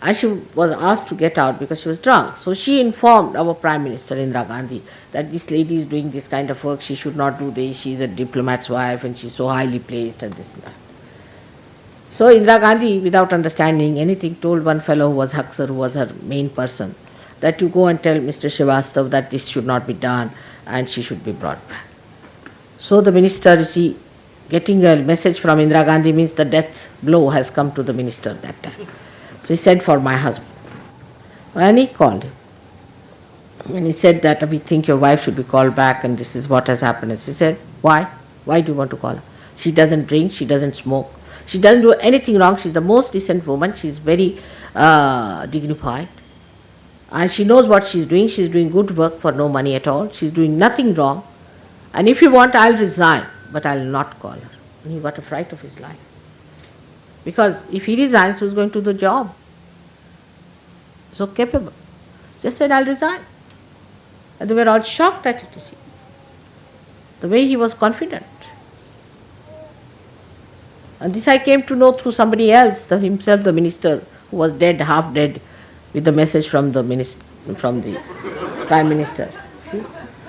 And she was asked to get out because she was drunk. So she informed our Prime Minister, Indira Gandhi, that this lady is doing this kind of work, she should not do this, she is a diplomat's wife and she is so highly placed and this and that. So Indira Gandhi, without understanding anything, told one fellow who was Haksar, who was her main person, that you go and tell Mr. Srivastav that this should not be done and she should be brought back. So the minister, you see, getting a message from Indira Gandhi means the death blow has come to the minister that time. So he sent for my husband. And he called him. And he said that we think your wife should be called back and this is what has happened. And she said, why? Why do you want to call her? She doesn't drink, she doesn't smoke. She doesn't do anything wrong. She's the most decent woman. She's very dignified. And she knows what she's doing. She's doing good work for no money at all. She's doing nothing wrong. And if you want, I'll resign, but I'll not call her. And he got a fright of his life. Because if he resigns, who's going to do the job? So capable. Just said, I'll resign. And they were all shocked at it, you see. The way he was confident. And this I came to know through somebody else, himself the minister, who was dead, half dead, with the message from the Prime Minister. See?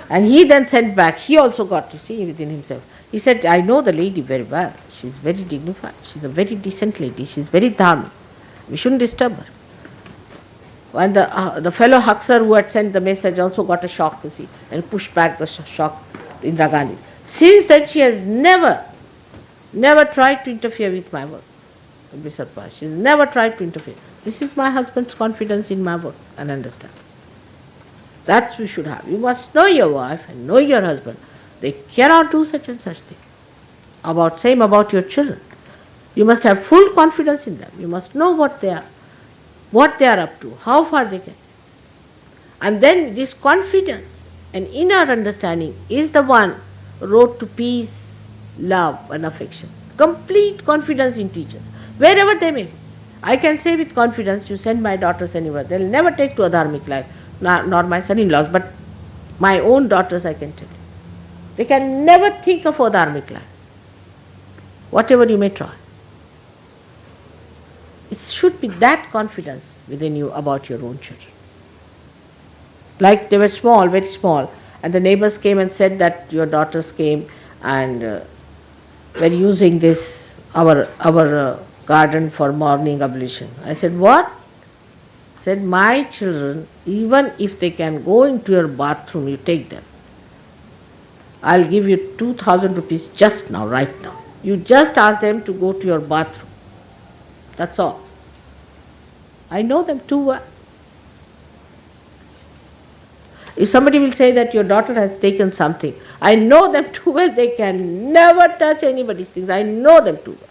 And he then sent back, he also got to see within himself. He said, I know the lady very well. She's very dignified. She's a very decent lady. She's very dharmic. We shouldn't disturb her. When the fellow Huxer who had sent the message also got a shock, you see, and pushed back the shock to Indira Gandhi. Since then she has never tried to interfere with my work. You'll be surprised. She's never tried to interfere. This is my husband's confidence in my work and understand. That's we should have. You must know your wife and know your husband. They cannot do such and such thing. Same about your children. You must have full confidence in them. You must know what they are up to, how far they can. And then this confidence and inner understanding is the one road to peace, love and affection. Complete confidence in each other, wherever they may be. I can say with confidence, you send my daughters anywhere, they'll never take to a dharmic life, nor my son-in-laws, but my own daughters I can tell you. They can never think of a dharmic life, whatever you may try. It should be that confidence within you about your own children. Like they were small, very small, and the neighbors came and said that your daughters came and were using this, our garden for morning ablution. I said, what? I said, my children, even if they can go into your bathroom, you take them. I'll give you 2,000 rupees just now, right now. You just ask them to go to your bathroom. That's all. I know them too well. If somebody will say that your daughter has taken something, I know them too well. They can never touch anybody's things. I know them too well.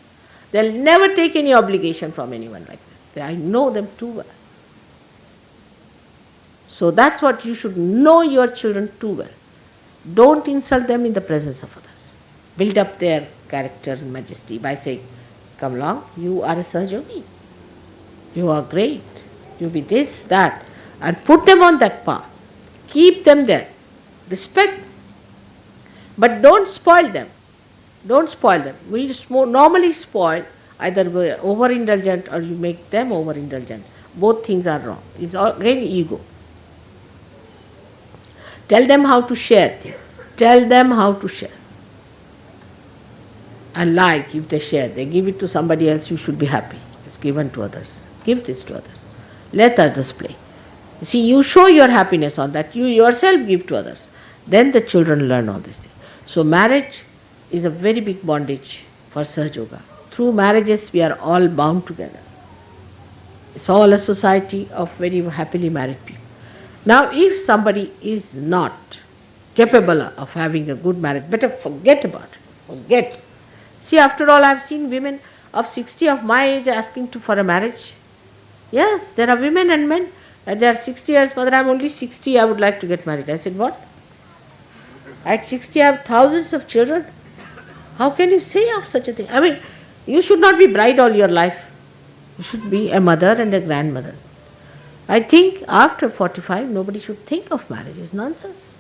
They'll never take any obligation from anyone like that. I know them too well. So that's what you should know your children too well. Don't insult them in the presence of others. Build up their character and majesty by saying, come along, you are a Sahajogi. You are great. You be this, that. And put them on that path. Keep them there. Respect. But don't spoil them. Don't spoil them. We normally spoil, either we're overindulgent or you make them overindulgent. Both things are wrong. It's again ego. Tell them how to share things. Tell them how to share. And like if they share, they give it to somebody else, you should be happy. It's given to others. Give this to others. Let others play. See, you show your happiness on that. You yourself give to others. Then the children learn all these things. So marriage is a very big bondage for Sahaja Yoga. Through marriages we are all bound together. It's all a society of very happily married people. Now if somebody is not capable of having a good marriage, better forget about it. Forget. See, after all, I have seen women of 60 of my age asking for a marriage. Yes, there are women and men. They are 60 years, mother, I am only 60, I would like to get married. I said, what? At 60 I have thousands of children. How can you say of such a thing? I mean, you should not be bride all your life. You should be a mother and a grandmother. I think after 45, nobody should think of marriage. It's nonsense.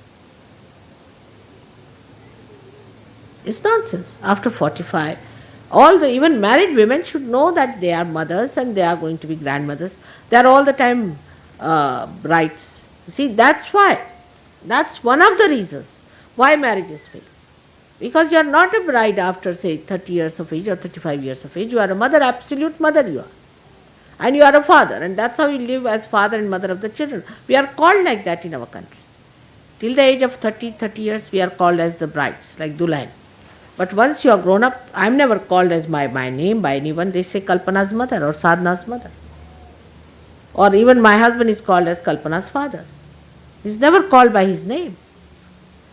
It's nonsense. After 45, even married women should know that they are mothers and they are going to be grandmothers. They are all the time brides. See, that's why. That's one of the reasons why marriages fail. Because you are not a bride after, say, 30 years of age or 35 years of age. You are a mother, absolute mother you are. And you are a father, and that's how you live as father and mother of the children. We are called like that in our country. Till the age of 30 years, we are called as the brides, like Dulhan. But once you are grown up, I am never called as my name by anyone. They say Kalpana's mother or Sadhana's mother. Or even my husband is called as Kalpana's father. He is never called by his name.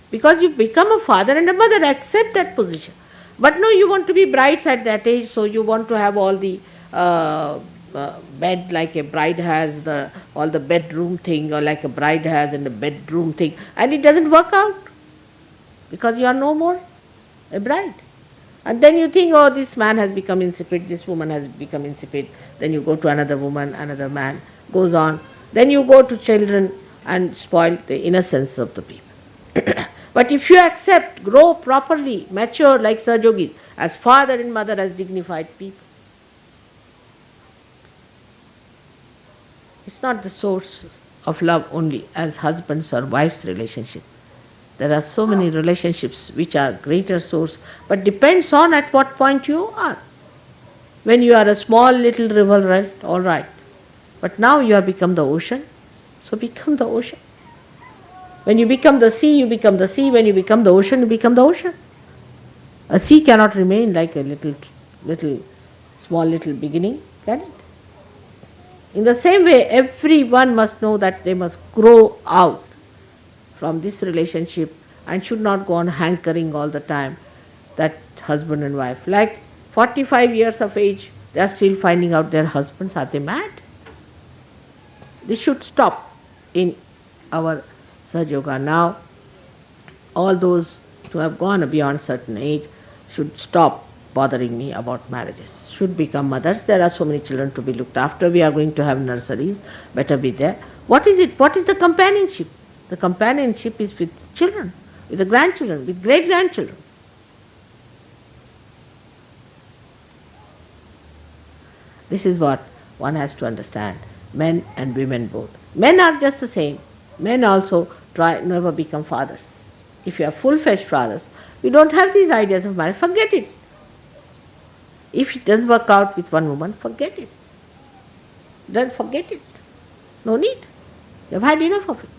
Because you become a father and a mother, accept that position. But no, you want to be brides at that age, so you want to have all the bed like a bride has, all the bedroom thing, or like a bride has in the bedroom thing, and it doesn't work out because you are no more a bride. And then you think, oh, this man has become insipid, this woman has become insipid. Then you go to another woman, another man, goes on. Then you go to children and spoil the innocence of the people. But if you accept, grow properly, mature like Sahajogis, as father and mother, as dignified people, it's not the source of love only as husbands or wives relationship. There are so many relationships which are greater source, but depends on at what point you are. When you are a small little revolt, all right. But now you have become the ocean, so become the ocean. When you become the sea, you become the sea. When you become the ocean, you become the ocean. A sea cannot remain like a small little beginning, can it? In the same way, everyone must know that they must grow out from this relationship and should not go on hankering all the time, that husband and wife. Like 45 years of age, they are still finding out their husbands. Are they mad? This should stop in our Sahaja Yoga. Now, all those who have gone beyond certain age should stop bothering me about marriages, should become mothers. There are so many children to be looked after. We are going to have nurseries, better be there. What is it? What is the companionship? The companionship is with children, with the grandchildren, with great-grandchildren. This is what one has to understand, men and women both. Men are just the same. Men also never become fathers. If you are full-fledged fathers, you don't have these ideas of marriage, forget it. If it doesn't work out with one woman, forget it. Then forget it. No need. You have had enough of it.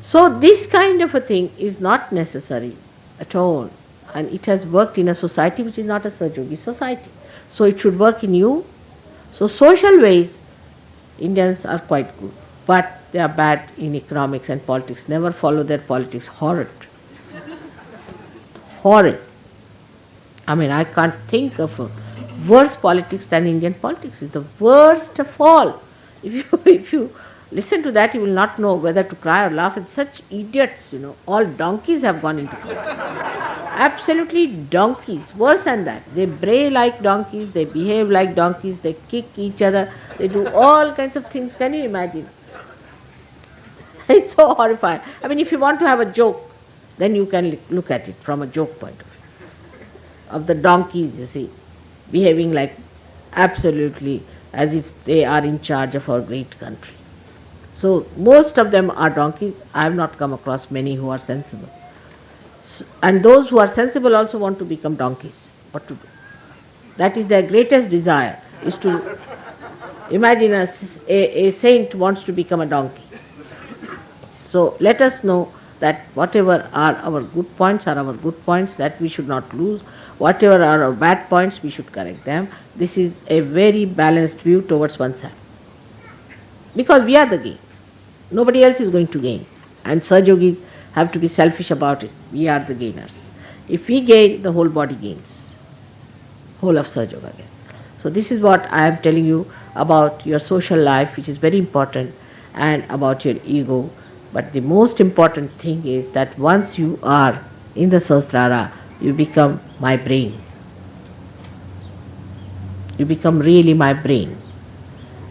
So this kind of a thing is not necessary at all. And it has worked in a society which is not a Sahaja Yogi society. So it should work in you. So social ways, Indians are quite good. But they are bad in economics and politics. Never follow their politics. Horrid. Horrid. I mean, I can't think of a worse politics than Indian politics. It's the worst of all. If you listen to that, you will not know whether to cry or laugh. It's such idiots, All donkeys have gone into politics. Absolutely donkeys. Worse than that. They bray like donkeys, they behave like donkeys, they kick each other, they do all kinds of things. Can you imagine? It's so horrifying. I mean, if you want to have a joke, then you can look at it from a joke point of view. Of the donkeys, you see, behaving like absolutely as if they are in charge of our great country. So most of them are donkeys. I have not come across many who are sensible. And those who are sensible also want to become donkeys. What to do? That is their greatest desire, is to imagine a saint wants to become a donkey. So let us know that whatever are our good points are our good points, that we should not lose. Whatever are our bad points, we should correct them. This is a very balanced view towards oneself. Because we are the gain. Nobody else is going to gain. And Sahaja Yogis have to be selfish about it. We are the gainers. If we gain, the whole body gains. Whole of Sahaja Yoga gains. So this is what I am telling you about your social life, which is very important, and about your ego. But the most important thing is that once you are in the Sahasrara, you become my brain. You become really my brain.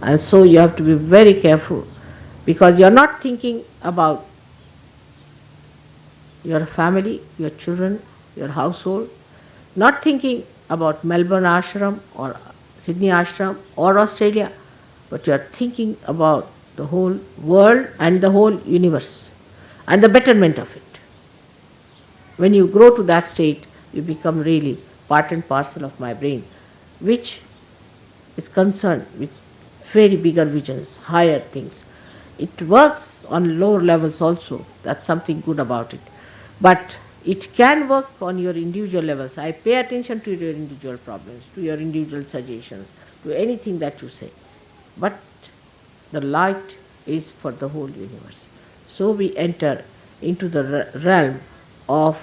And so you have to be very careful, because you are not thinking about your family, your children, your household, not thinking about Mельбурн ashram or Sydney ashram or Australia, but you are thinking about the whole world and the whole universe and the betterment of it. When you grow to that state, you become really part and parcel of my brain, which is concerned with very bigger visions, higher things. It works on lower levels also. That's something good about it. But it can work on your individual levels. I pay attention to your individual problems, to your individual suggestions, to anything that you say. But the light is for the whole universe. So we enter into the realm of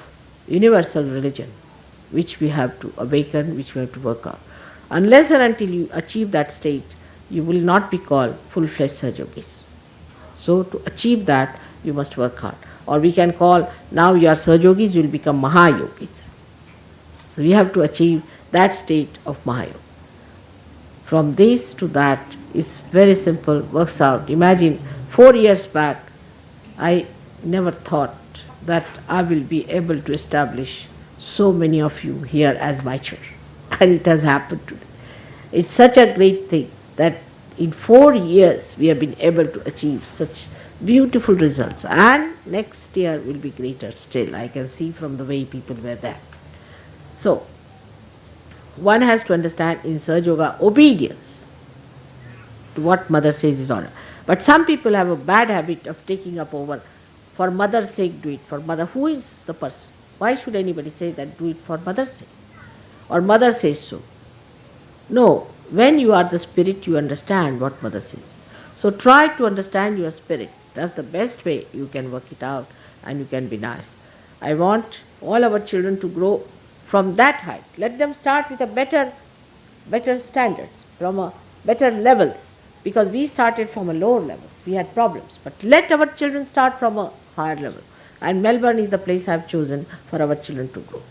universal religion, which we have to awaken, which we have to work on. Unless and until you achieve that state, you will not be called full-fledged Sahaja Yogis. So to achieve that, you must work hard. Or we can call, now you are Sahaja Yogis, you will become Mahayogis. So we have to achieve that state of Mahayoga. From this to that is very simple, works out. Imagine 4 years back, I never thought that I will be able to establish so many of you here as my children. And it has happened today. It's such a great thing that in 4 years we have been able to achieve such beautiful results. And next year will be greater still. I can see from the way people were there. So, one has to understand in Sahaja Yoga obedience to what mother says is order. But some people have a bad habit of taking up over, for mother's sake do it, for mother. Who is the person? Why should anybody say that do it for mother's sake? Or mother says so. No, when you are the spirit you understand what mother says. So try to understand your spirit. That's the best way you can work it out and you can be nice. I want all our children to grow from that height. Let them start with a better standards, from a better levels, because we started from a lower levels. We had problems. But let our children start from a higher level. And Mельбурн is the place I have chosen for our children to grow.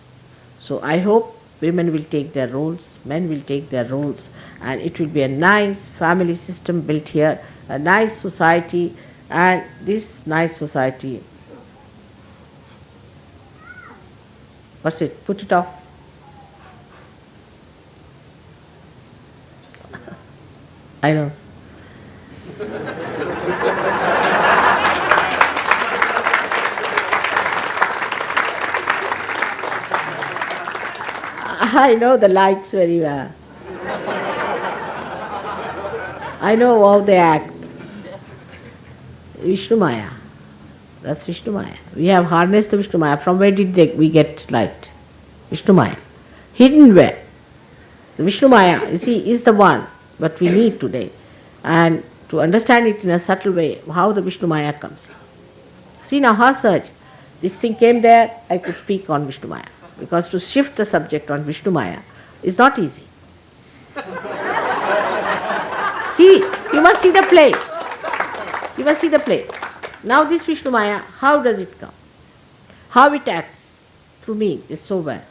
So I hope women will take their roles, men will take their roles, and it will be a nice family system built here, a nice society, and this nice society. What's it? Put it off. I know. I know the lights very well. I know how they act. Vishnu Maya. That's Vishnu Maya. We have harnessed the Vishnu Maya. From where did we get light? Vishnu Maya. Hidden where? The Vishnu Maya, you see, is the one what we need today. And to understand it in a subtle way, how the Vishnu Maya comes. See now how such, this thing came there, I could speak on Vishnu Maya. Because to shift the subject on Vishnu Maya is not easy. See, you must see the play. You must see the play. Now this Vishnu Maya, how does it come? How it acts through me is so well.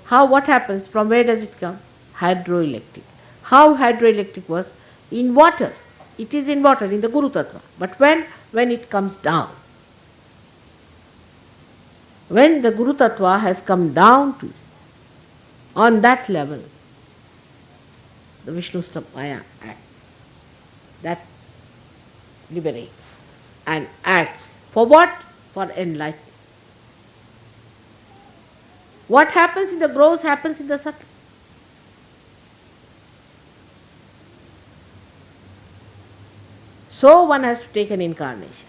What happens, from where does it come? Hydroelectric. How hydroelectric was? In water. It is in water, in the Guru Tattva. But when it comes down, when the Guru Tattva has come down to, on that level, the Vishnu Maya acts. That liberates and acts. For what? For enlightenment. What happens in the gross happens in the subtle. So one has to take an incarnation.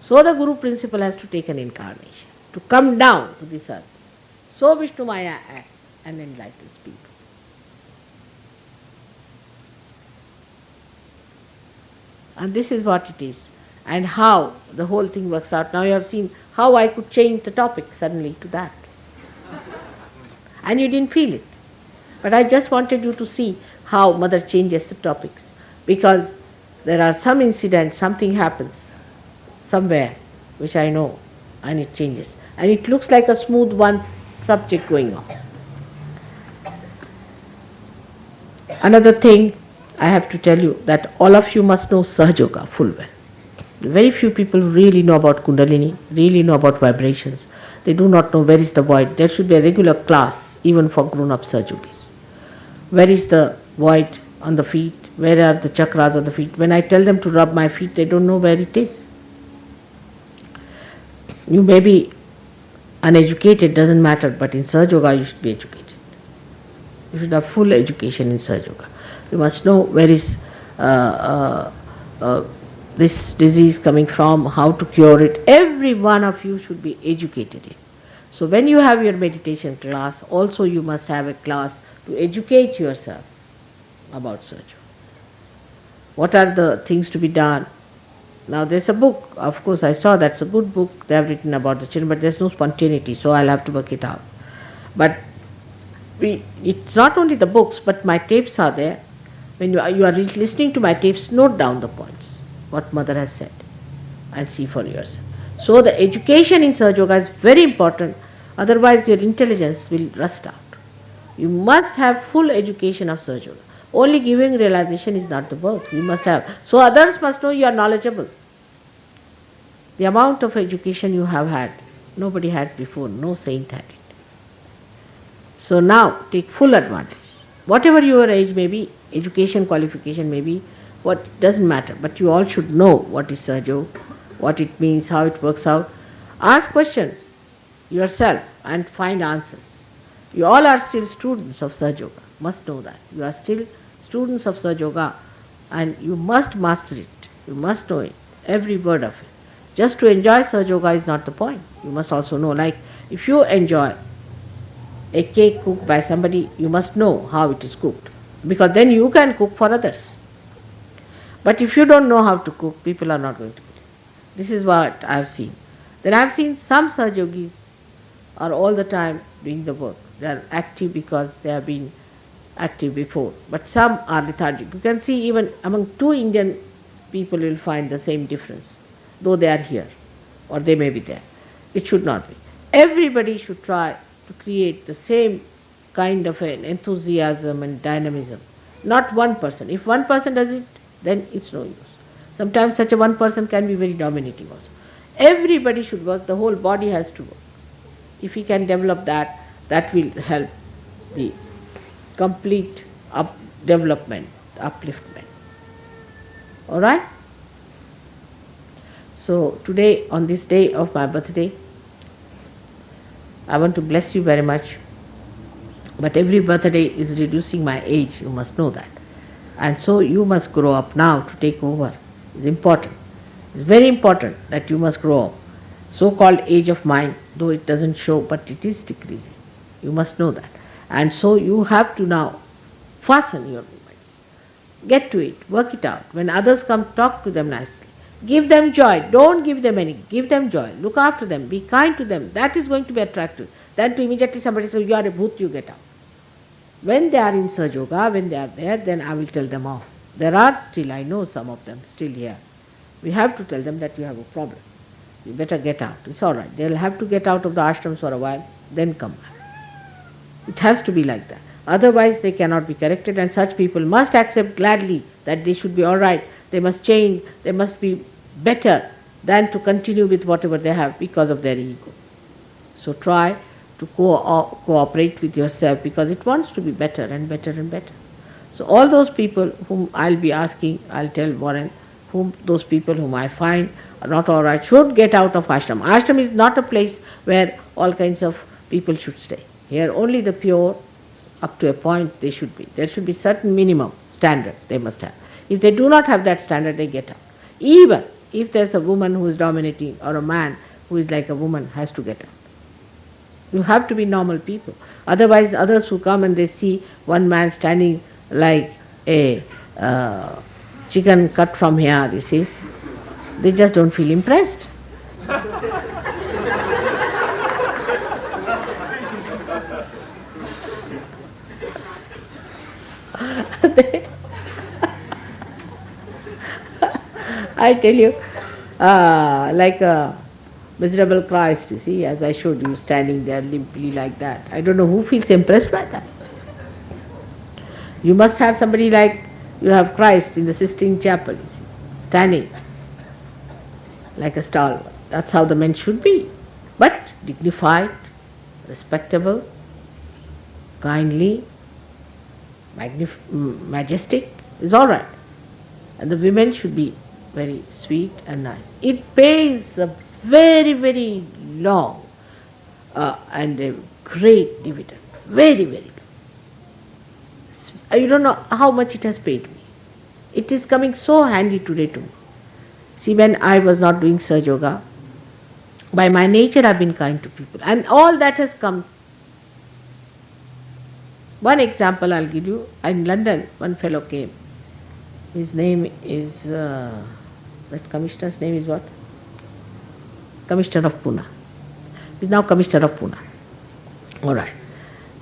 So the Guru principle has to take an incarnation, to come down to this earth. So Vishnu Maya acts and enlightens people. And this is what it is, and how the whole thing works out. Now you have seen how I could change the topic suddenly to that. And you didn't feel it. But I just wanted you to see how Mother changes the topics. Because there are some incidents, something happens somewhere, which I know, and it changes. And it looks like a smooth one subject going on. Another thing I have to tell you, that all of you must know Sahaja Yoga full well. Very few people really know about Kundalini, really know about vibrations. They do not know where is the void. There should be a regular class even for grown-up Sahaja Yogis. Where is the void on the feet? Where are the chakras on the feet? When I tell them to rub my feet, they don't know where it is. You may be uneducated, doesn't matter, but in Sahaja Yoga you should be educated. You should have full education in Sahaja Yoga. You must know where is this disease coming from, how to cure it. Every one of you should be educated in. So when you have your meditation class, also you must have a class to educate yourself about Sahaja Yoga. What are the things to be done? Now there's a book, of course I saw that's a good book, they have written about the children, but there's no spontaneity, so I'll have to work it out. But it's not only the books, but my tapes are there. When you are listening to my tapes, note down the points, what Mother has said, and see for yourself. So the education in Sahaja Yoga is very important, otherwise your intelligence will rust out. You must have full education of Sahaja Yoga. Only giving realization is not the work. You must have. So others must know you are knowledgeable. The amount of education you have had, nobody had before, no saint had it. So now take full advantage. Whatever your age may be, education, qualification may be, what doesn't matter, but you all should know what is Sahaja Yoga, what it means, how it works out. Ask questions yourself and find answers. You all are still students of Sahaja Yoga. Must know that. You are still students of Sahaja Yoga and you must master it. You must know it, every word of it. Just to enjoy Sahaja Yoga is not the point. You must also know, like if you enjoy a cake cooked by somebody, you must know how it is cooked. Because then you can cook for others. But if you don't know how to cook, people are not going to believe. This is what I have seen. Then I have seen some Sahaja Yogis are all the time doing the work. They are active because they have been active before. But some are lethargic. You can see even among two Indian people you will find the same difference, though they are here or they may be there. It should not be. Everybody should try to create the same kind of an enthusiasm and dynamism. Not one person. If one person does it, then it's no use. Sometimes such a one person can be very dominating also. Everybody should work, the whole body has to work. If he can develop that, that will help the complete development, upliftment. Alright? So today, on this day of my birthday, I want to bless you very much. But every birthday is reducing my age, you must know that. And so you must grow up now to take over. It's important. It's very important that you must grow up. So-called age of mind, though it doesn't show, but it is decreasing. You must know that. And so you have to now fasten your movements. Get to it, work it out. When others come, talk to them nicely. Give them joy. Don't give them any. Give them joy. Look after them. Be kind to them. That is going to be attractive. Then to immediately somebody says, you are a bhoot, you get out. When they are in Sahaja Yoga, when they are there, then I will tell them off. There are still, I know some of them still here. We have to tell them that you have a problem. You better get out. It's all right. They'll have to get out of the ashrams for a while, then come back. It has to be like that. Otherwise they cannot be corrected, and such people must accept gladly that they should be all right. They must change. They must be better than to continue with whatever they have because of their ego. So try to cooperate with yourself because it wants to be better and better and better. So all those people whom I'll be asking, I'll tell Warren, those people whom I find are not all right should get out of ashram. Ashram is not a place where all kinds of people should stay. Here only the pure, up to a point they should be. There should be certain minimum standard they must have. If they do not have that standard, they get out. Even if there's a woman who is dominating or a man who is like a woman has to get out. You have to be normal people. Otherwise others who come and they see one man standing like a chicken cut from here, you see, they just don't feel impressed. I tell you, like a miserable Christ, you see, as I showed you, standing there limply like that. I don't know who feels impressed by that. You must have somebody like you have Christ in the Sistine Chapel, you see, standing like a stalwart. That's how the men should be. But dignified, respectable, kindly, majestic is all right. And the women should be very sweet and nice. It pays a very, very long and a great dividend. Very, very long. You don't know how much it has paid me. It is coming so handy today to me. See, when I was not doing Sahaja Yoga, by my nature I have been kind to people. And all that has come. One example I'll give you. In London, one fellow came. His name is, that commissioner's name is what? Commissioner of Pune. He's now Commissioner of Pune. All right.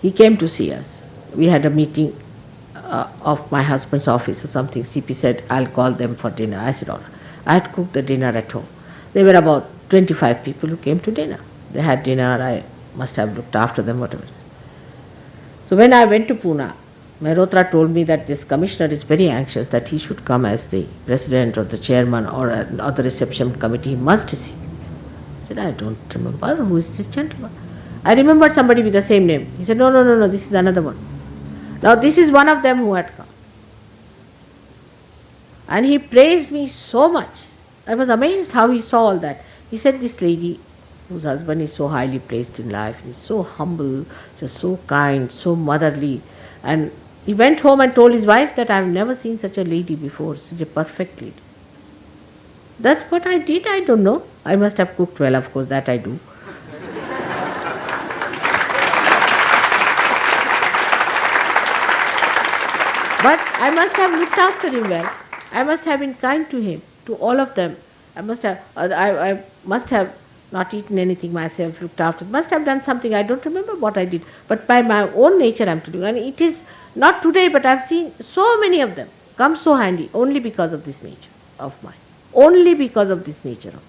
He came to see us. We had a meeting of my husband's office or something. CP said, I'll call them for dinner. I said, all right. I had cooked the dinner at home. There were about 25 people who came to dinner. They had dinner. I must have looked after them, whatever. So when I went to Pune, Mehrotra told me that this commissioner is very anxious that he should come as the president or the chairman or the reception committee. He must see. I said, I don't remember. Who is this gentleman? I remembered somebody with the same name. He said, no, this is another one. Now this is one of them who had come. And he praised me so much. I was amazed how he saw all that. He said, this lady whose husband is so highly placed in life. He's so humble, just so kind, so motherly. And he went home and told his wife that I've never seen such a lady before, such a perfect lady. That's what I did, I don't know. I must have cooked well, of course, that I do. But I must have looked after him well. I must have been kind to him, to all of them. I must have not eaten anything myself, looked after, must have done something, I don't remember what I did. But by my own nature I am to do. And it is not today, but I have seen so many of them come so handy only because of this nature of mine. Only because of this nature of mine.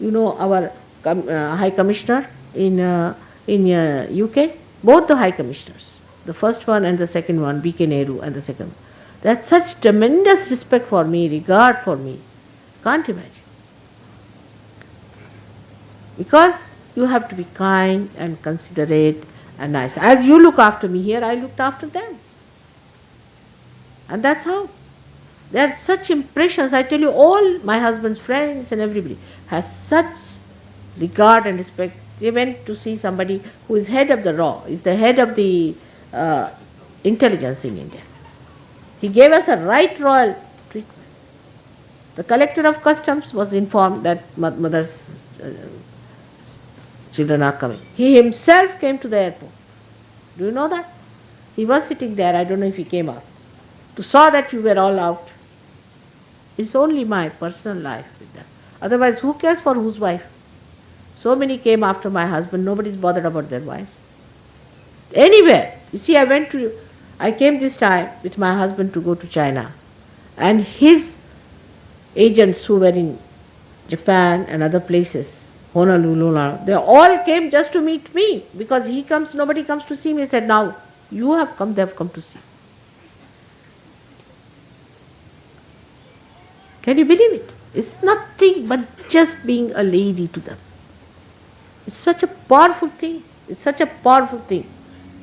You know our High Commissioner in UK, both the High Commissioners, the first one and the second one, B.K. Nehru and the second one, they had such tremendous respect for me, regard for me. Can't imagine. Because you have to be kind and considerate and nice. As you look after me here, I looked after them. And that's how. There are such impressions. I tell you, all my husband's friends and everybody has such regard and respect. They went to see somebody who is head of the RAW, is the head of the intelligence in India. He gave us a right royal treatment. The collector of customs was informed that mother's children are coming. He himself came to the airport. Do you know that? He was sitting there, I don't know if he came out, to saw that you were all out. It's only my personal life with them. Otherwise, who cares for whose wife? So many came after my husband, nobody's bothered about their wives. Anywhere. You see, I came this time with my husband to go to China, and his agents who were in Japan and other places, Honolulu, they all came just to meet me, because he comes, nobody comes to see me. He said, now you have come, they have come to see. Can you believe it? It's nothing but just being a lady to them. It's such a powerful thing. It's such a powerful thing.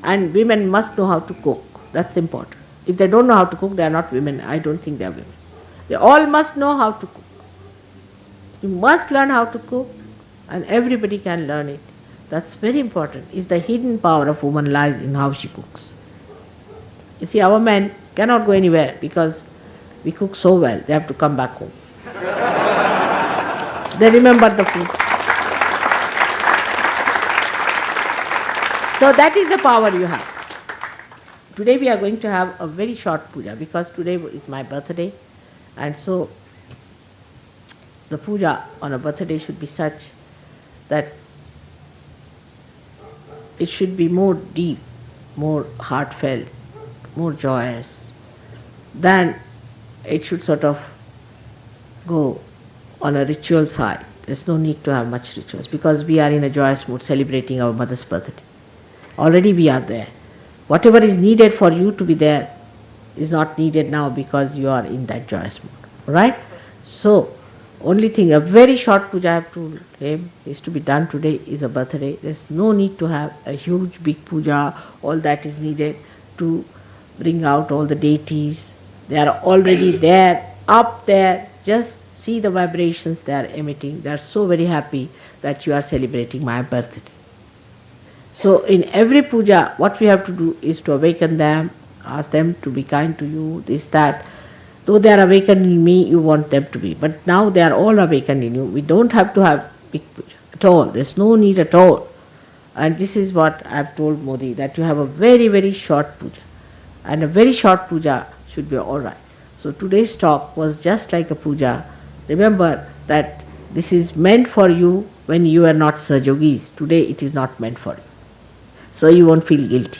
And women must know how to cook. That's important. If they don't know how to cook, they are not women. I don't think they are women. They all must know how to cook. You must learn how to cook, and everybody can learn it. That's very important. It's the hidden power of woman lies in how she cooks. You see, our men cannot go anywhere because we cook so well, they have to come back home. They remember the food. So that is the power you have. Today we are going to have a very short puja, because today is my birthday, and so the puja on a birthday should be such that it should be more deep, more heartfelt, more joyous, than it should sort of go on a ritual side. There's no need to have much rituals, because we are in a joyous mood celebrating our mother's birthday. Already we are there. Whatever is needed for you to be there is not needed now, because you are in that joyous mood. Right? So, only thing, a very short puja I have told him is to be done today, is a birthday. There's no need to have a huge big puja. All that is needed to bring out all the deities. They are already there, up there. Just see the vibrations they are emitting. They are so very happy that you are celebrating my birthday. So in every puja, what we have to do is to awaken them, ask them to be kind to you, this, that. Though they are awakened in me, you want them to be. But now they are all awakened in you. We don't have to have big puja at all. There's no need at all. And this is what I have told Modi, that you have a very, very short puja. And a very short puja should be all right. So today's talk was just like a puja. Remember that this is meant for you when you are not Sahajogis. Today it is not meant for you. So you won't feel guilty.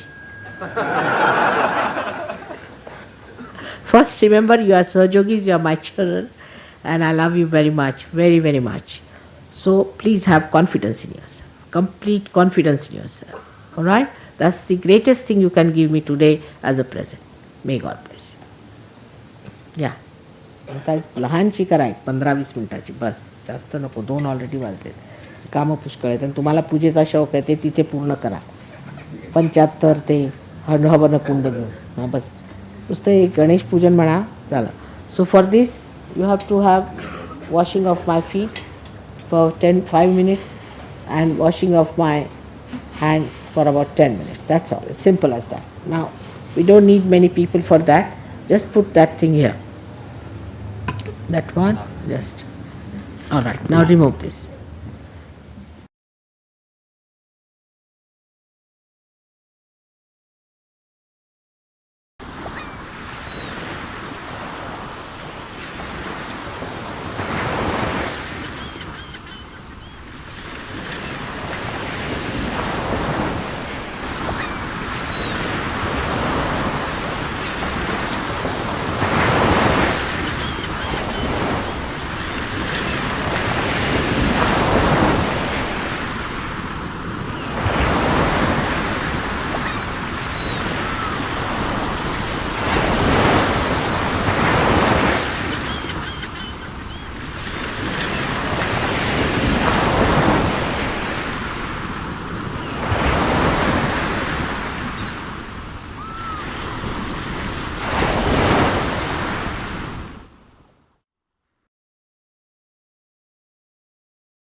First remember, you are Sahajogis, you are my children, and I love you very much, very, very much. So please have confidence in yourself, complete confidence in yourself. Alright? That's the greatest thing you can give me today as a present. May God bless you. Yeah. आता लहानशी करा, 15-20 मिनिटाची बस, जास्त नको, 2 already वाजले. कामं पुष्कळ आहेत आणि तुम्हाला पूजेचा शौक आहे ते तिथे पूर्ण करा. 75 ते हवन कुंड घेऊन, हां बस नुसतं एक गणेश पूजन म्हणा, झालं. So for this you have to have washing of my feet for 5 minutes. and washing of my hands for about 10 minutes. That's all. It's simple as that. Now, we don't need many people for that. Just put that thing here. That one, just. All right, now remove this.